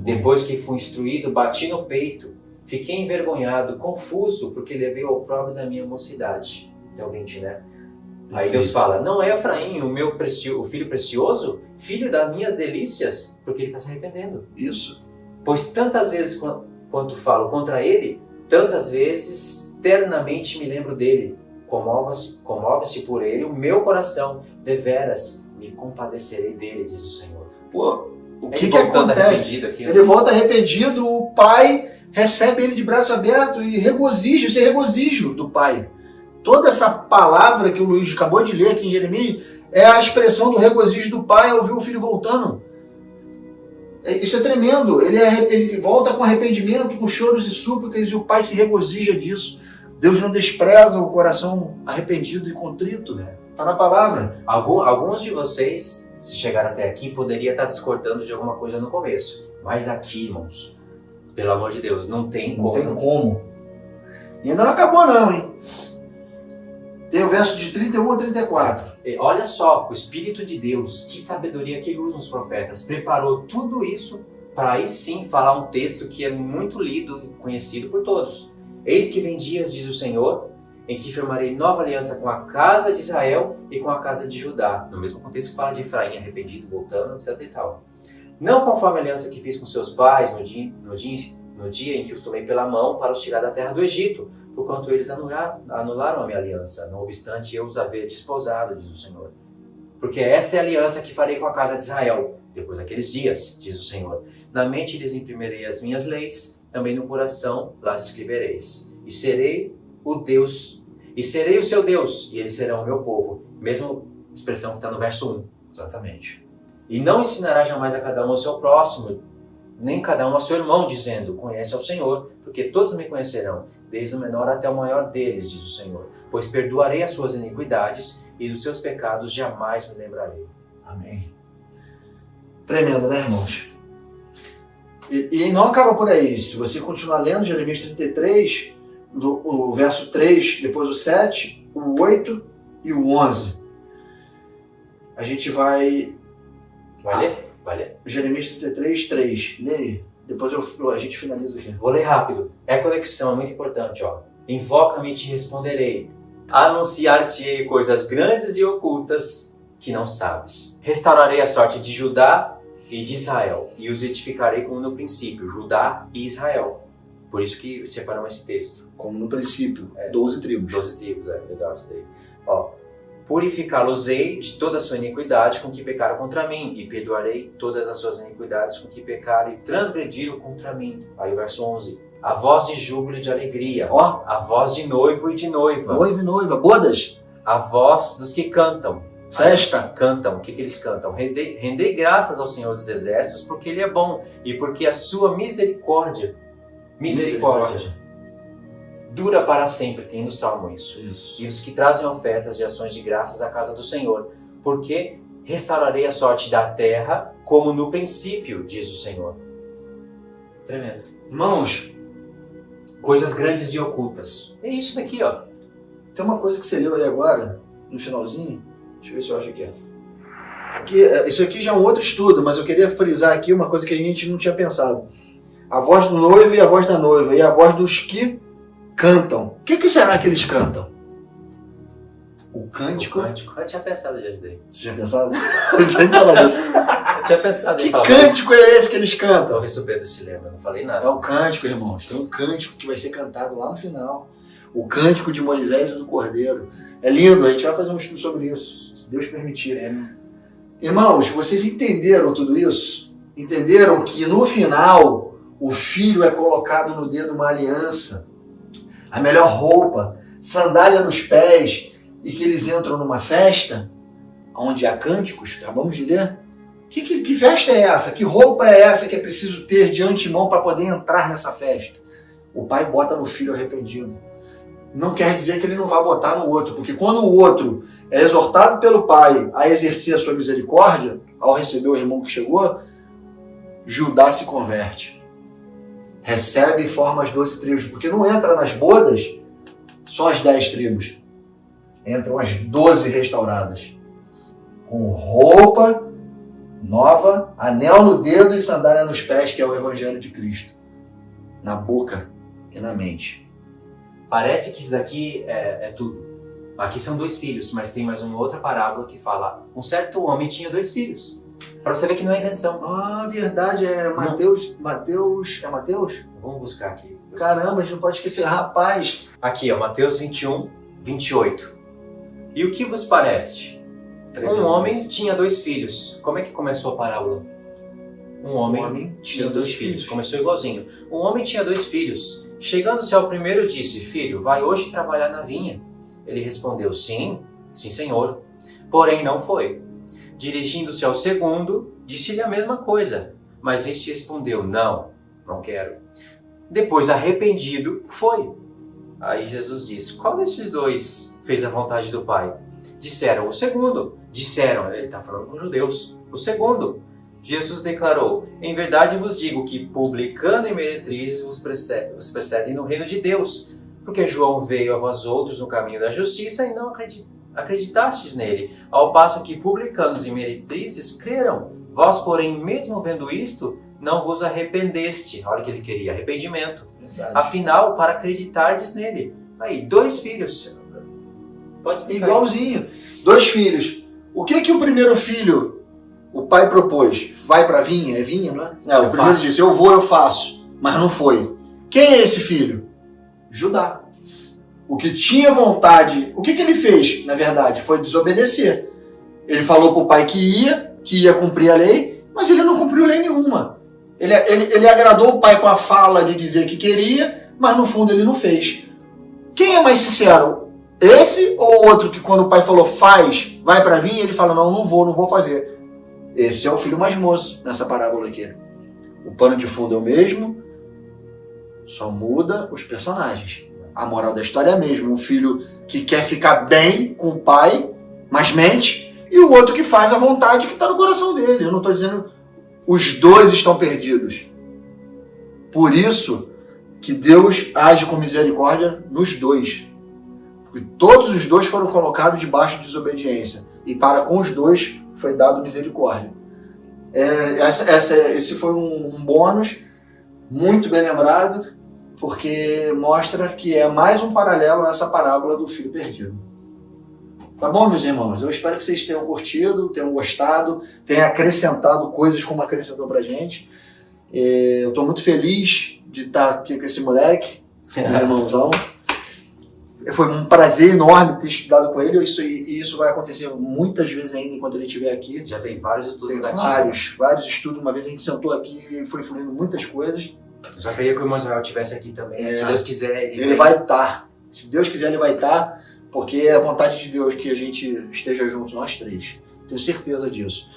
[SPEAKER 1] Depois que fui instruído, bati no peito. Fiquei envergonhado, confuso, porque levei ao opróbrio da minha mocidade. Até o 20, né? Aí Deus fala, não é Efraim o filho precioso? Filho das minhas delícias? Porque ele está se arrependendo.
[SPEAKER 2] Isso.
[SPEAKER 1] Pois tantas vezes quanto falo contra ele, tantas vezes ternamente me lembro dele. Comove-se por ele o meu coração. Deveras me compadecerei dele, diz o Senhor.
[SPEAKER 2] Pô, o que acontece?
[SPEAKER 1] Aqui,
[SPEAKER 2] ele volta arrependido, o pai recebe ele de braço aberto e regozijo, esse regozijo do pai. Toda essa palavra que o Luiz acabou de ler aqui em Jeremias é a expressão do regozijo do pai ao ver o filho voltando. Isso é tremendo. Ele volta com arrependimento, com choros e súplicas, e o pai se regozija disso. Deus não despreza o coração arrependido e contrito. Está na palavra.
[SPEAKER 1] Alguns de vocês, se chegaram até aqui, poderiam estar discordando de alguma coisa no começo. Mas aqui, irmãos, pelo amor de Deus, não tem como.
[SPEAKER 2] Não tem como. E ainda não acabou não, hein? Tem o verso de 31 a 34.
[SPEAKER 1] Olha só, o Espírito de Deus, que sabedoria que ele usa nos profetas, preparou tudo isso para aí sim falar um texto que é muito lido e conhecido por todos. Eis que vem dias, diz o Senhor, em que firmarei nova aliança com a casa de Israel e com a casa de Judá. No mesmo contexto que fala de Efraim, arrependido, voltando, etc e tal. Não conforme a aliança que fiz com seus pais no dia em que os tomei pela mão para os tirar da terra do Egito, porquanto eles anularam a minha aliança. Não obstante, eu os havia desposado, diz o Senhor. Porque esta é a aliança que farei com a casa de Israel, depois daqueles dias, diz o Senhor. Na mente lhes imprimirei as minhas leis, também no coração las escrevereis. E serei o seu Deus, e eles serão o meu povo. Mesma expressão que está no verso 1.
[SPEAKER 2] Exatamente.
[SPEAKER 1] E não ensinará jamais a cada um ao seu próximo, nem cada um ao seu irmão, dizendo, conhece ao Senhor, porque todos me conhecerão, desde o menor até o maior deles, diz o Senhor. Pois perdoarei as suas iniquidades, e dos seus pecados jamais me lembrarei.
[SPEAKER 2] Amém. Tremendo, né, irmãos? E não acaba por aí. Se você continuar lendo Jeremias 33, o verso 3, depois o 7, o 8 e o 11, a gente vai...
[SPEAKER 1] Vai ler? Vai ler.
[SPEAKER 2] Jeremias 33, 3. Lê aí. Depois a gente finaliza aqui.
[SPEAKER 1] Vou ler rápido. É conexão, é muito importante, ó. Invoca-me e te responderei. Anunciar-te-ei coisas grandes e ocultas que não sabes. Restaurarei a sorte de Judá e de Israel, e os edificarei como no princípio, Judá e Israel. Por isso que separamos esse texto.
[SPEAKER 2] Como no princípio, 12 tribos.
[SPEAKER 1] 12 tribos, legal isso daí. Ó, purificá-los-ei de toda a sua iniquidade com que pecaram contra mim, e perdoarei todas as suas iniquidades com que pecaram e transgrediram contra mim. Aí o verso 11. A voz de júbilo e de alegria.
[SPEAKER 2] Ó.
[SPEAKER 1] A voz de noivo e de noiva.
[SPEAKER 2] Noivo e noiva. Bodas.
[SPEAKER 1] A voz dos que cantam.
[SPEAKER 2] Festa.
[SPEAKER 1] Cantam. O que eles cantam? Rendei graças ao Senhor dos Exércitos, porque Ele é bom e porque a sua misericórdia dura para sempre. Tem no Salmo isso. E os que trazem ofertas de ações de graças à casa do Senhor. Porque restaurarei a sorte da terra como no princípio, diz o Senhor. Tremendo.
[SPEAKER 2] Irmãos,
[SPEAKER 1] coisas grandes e ocultas. É isso daqui, ó.
[SPEAKER 2] Tem uma coisa que você leu aí agora, no finalzinho. Deixa eu ver se eu acho aqui. Isso aqui já é um outro estudo, mas eu queria frisar aqui uma coisa que a gente não tinha pensado. A voz do noivo e a voz da noiva, e a voz dos que cantam. O que será que eles cantam? O cântico.
[SPEAKER 1] Eu tinha pensado nisso daí.
[SPEAKER 2] Você tinha pensado? Ele sempre fala isso.
[SPEAKER 1] Eu tinha pensado em falar.
[SPEAKER 2] Que cântico é esse que eles cantam?
[SPEAKER 1] Talvez se o Pedro se lembra, não falei nada.
[SPEAKER 2] É o cântico, irmãos. Tem um cântico que vai ser cantado lá no final. O cântico de Moisés e do Cordeiro. É lindo, a gente vai fazer um estudo sobre isso, se Deus permitir. Irmãos, vocês entenderam tudo isso? Entenderam que no final o filho é colocado no dedo uma aliança, a melhor roupa, sandália nos pés, e que eles entram numa festa onde há cânticos, acabamos de ler? Que festa é essa? Que roupa é essa que é preciso ter de antemão para poder entrar nessa festa? O pai bota no filho arrependido. Não quer dizer que ele não vai botar no outro, porque quando o outro é exortado pelo pai a exercer a sua misericórdia, ao receber o irmão que chegou, Judá se converte. Recebe e forma as 12 tribos, porque não entra nas bodas só as 10 tribos. Entram as 12 restauradas. Com roupa nova, anel no dedo e sandália nos pés, que é o Evangelho de Cristo. Na boca e na mente.
[SPEAKER 1] Parece que isso daqui é tudo. Aqui são 2 filhos, mas tem mais uma outra parábola que fala: um certo homem tinha 2 filhos. Para você ver que não é invenção.
[SPEAKER 2] Ah, verdade, é Mateus. É Mateus?
[SPEAKER 1] Vamos buscar aqui.
[SPEAKER 2] Caramba, a gente não pode esquecer, rapaz.
[SPEAKER 1] Aqui, ó, Mateus 21, 28. E o que vos parece?
[SPEAKER 2] Tremendo.
[SPEAKER 1] Um homem tinha 2 filhos. Como é que começou a parábola? Um homem tinha 2 filhos. Começou igualzinho. Um homem tinha 2 filhos. Chegando-se ao primeiro, disse: filho, vai hoje trabalhar na vinha. Ele respondeu: sim, senhor. Porém não foi. Dirigindo-se ao segundo, disse-lhe a mesma coisa. Mas este respondeu: não quero. Depois, arrependido, foi. Aí Jesus disse: qual desses 2 fez a vontade do Pai? Disseram: o segundo. Disseram, ele está falando com os judeus, o segundo. Jesus declarou: em verdade vos digo que publicano e meretrizes vos precedem no reino de Deus, porque João veio a vós outros no caminho da justiça e não acreditastes nele, ao passo que publicanos e meretrizes creram. Vós, porém, mesmo vendo isto, não vos arrependeste. Olha o que ele queria, arrependimento.
[SPEAKER 2] Verdade.
[SPEAKER 1] Afinal, para acreditardes nele. Aí, 2 filhos. Pode explicar.
[SPEAKER 2] Igualzinho. 2 filhos. O que o primeiro filho, o pai propôs? Vai para a vinha? É vinha, não é? Não, o primeiro disse: eu vou, eu faço. Mas não foi. Quem é esse filho? Judá. o que tinha vontade, o que ele fez, na verdade? Foi desobedecer. Ele falou para o pai que ia cumprir a lei, mas ele não cumpriu lei nenhuma. Ele agradou o pai com a fala de dizer que queria, mas no fundo ele não fez. Quem é mais sincero? Esse ou o outro que quando o pai falou faz, vai para vir, ele fala não vou fazer. Esse é o filho mais moço nessa parábola aqui. O pano de fundo é o mesmo, só muda os personagens. A moral da história é a mesma. Um filho que quer ficar bem com o pai, mas mente, e o outro que faz a vontade que está no coração dele. Eu não estou dizendo os dois estão perdidos. Por isso que Deus age com misericórdia nos dois. Porque todos os dois foram colocados debaixo de desobediência. E para com os dois foi dado misericórdia. Esse foi um bônus muito bem lembrado, porque mostra que é mais um paralelo a essa parábola do filho perdido. Tá bom, meus irmãos? Eu espero que vocês tenham curtido, tenham gostado, tenham acrescentado coisas como acrescentou pra gente. Eu tô muito feliz de estar aqui com esse moleque, meu irmãozão. Foi um prazer enorme ter estudado com ele, e isso vai acontecer muitas vezes ainda enquanto ele estiver aqui.
[SPEAKER 1] Já tem vários estudos.
[SPEAKER 2] Tem vários estudos. Uma vez a gente sentou aqui e foi fluindo muitas coisas.
[SPEAKER 1] Eu só queria que o irmão Israel estivesse aqui também. Se Deus quiser,
[SPEAKER 2] ele vai estar. Se Deus quiser, ele vai estar, porque é a vontade de Deus que a gente esteja juntos, nós três. Tenho certeza disso.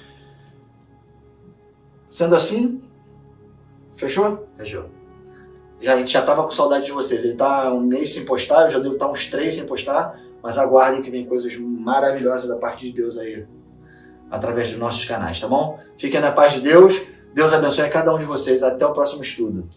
[SPEAKER 2] Sendo assim, fechou?
[SPEAKER 1] Fechou.
[SPEAKER 2] A gente já estava com saudade de vocês. Ele está um mês sem postar, eu já devo estar uns 3 sem postar, mas aguardem que vem coisas maravilhosas da parte de Deus aí, através dos nossos canais, tá bom? Fiquem na paz de Deus. Deus abençoe a cada um de vocês. Até o próximo estudo.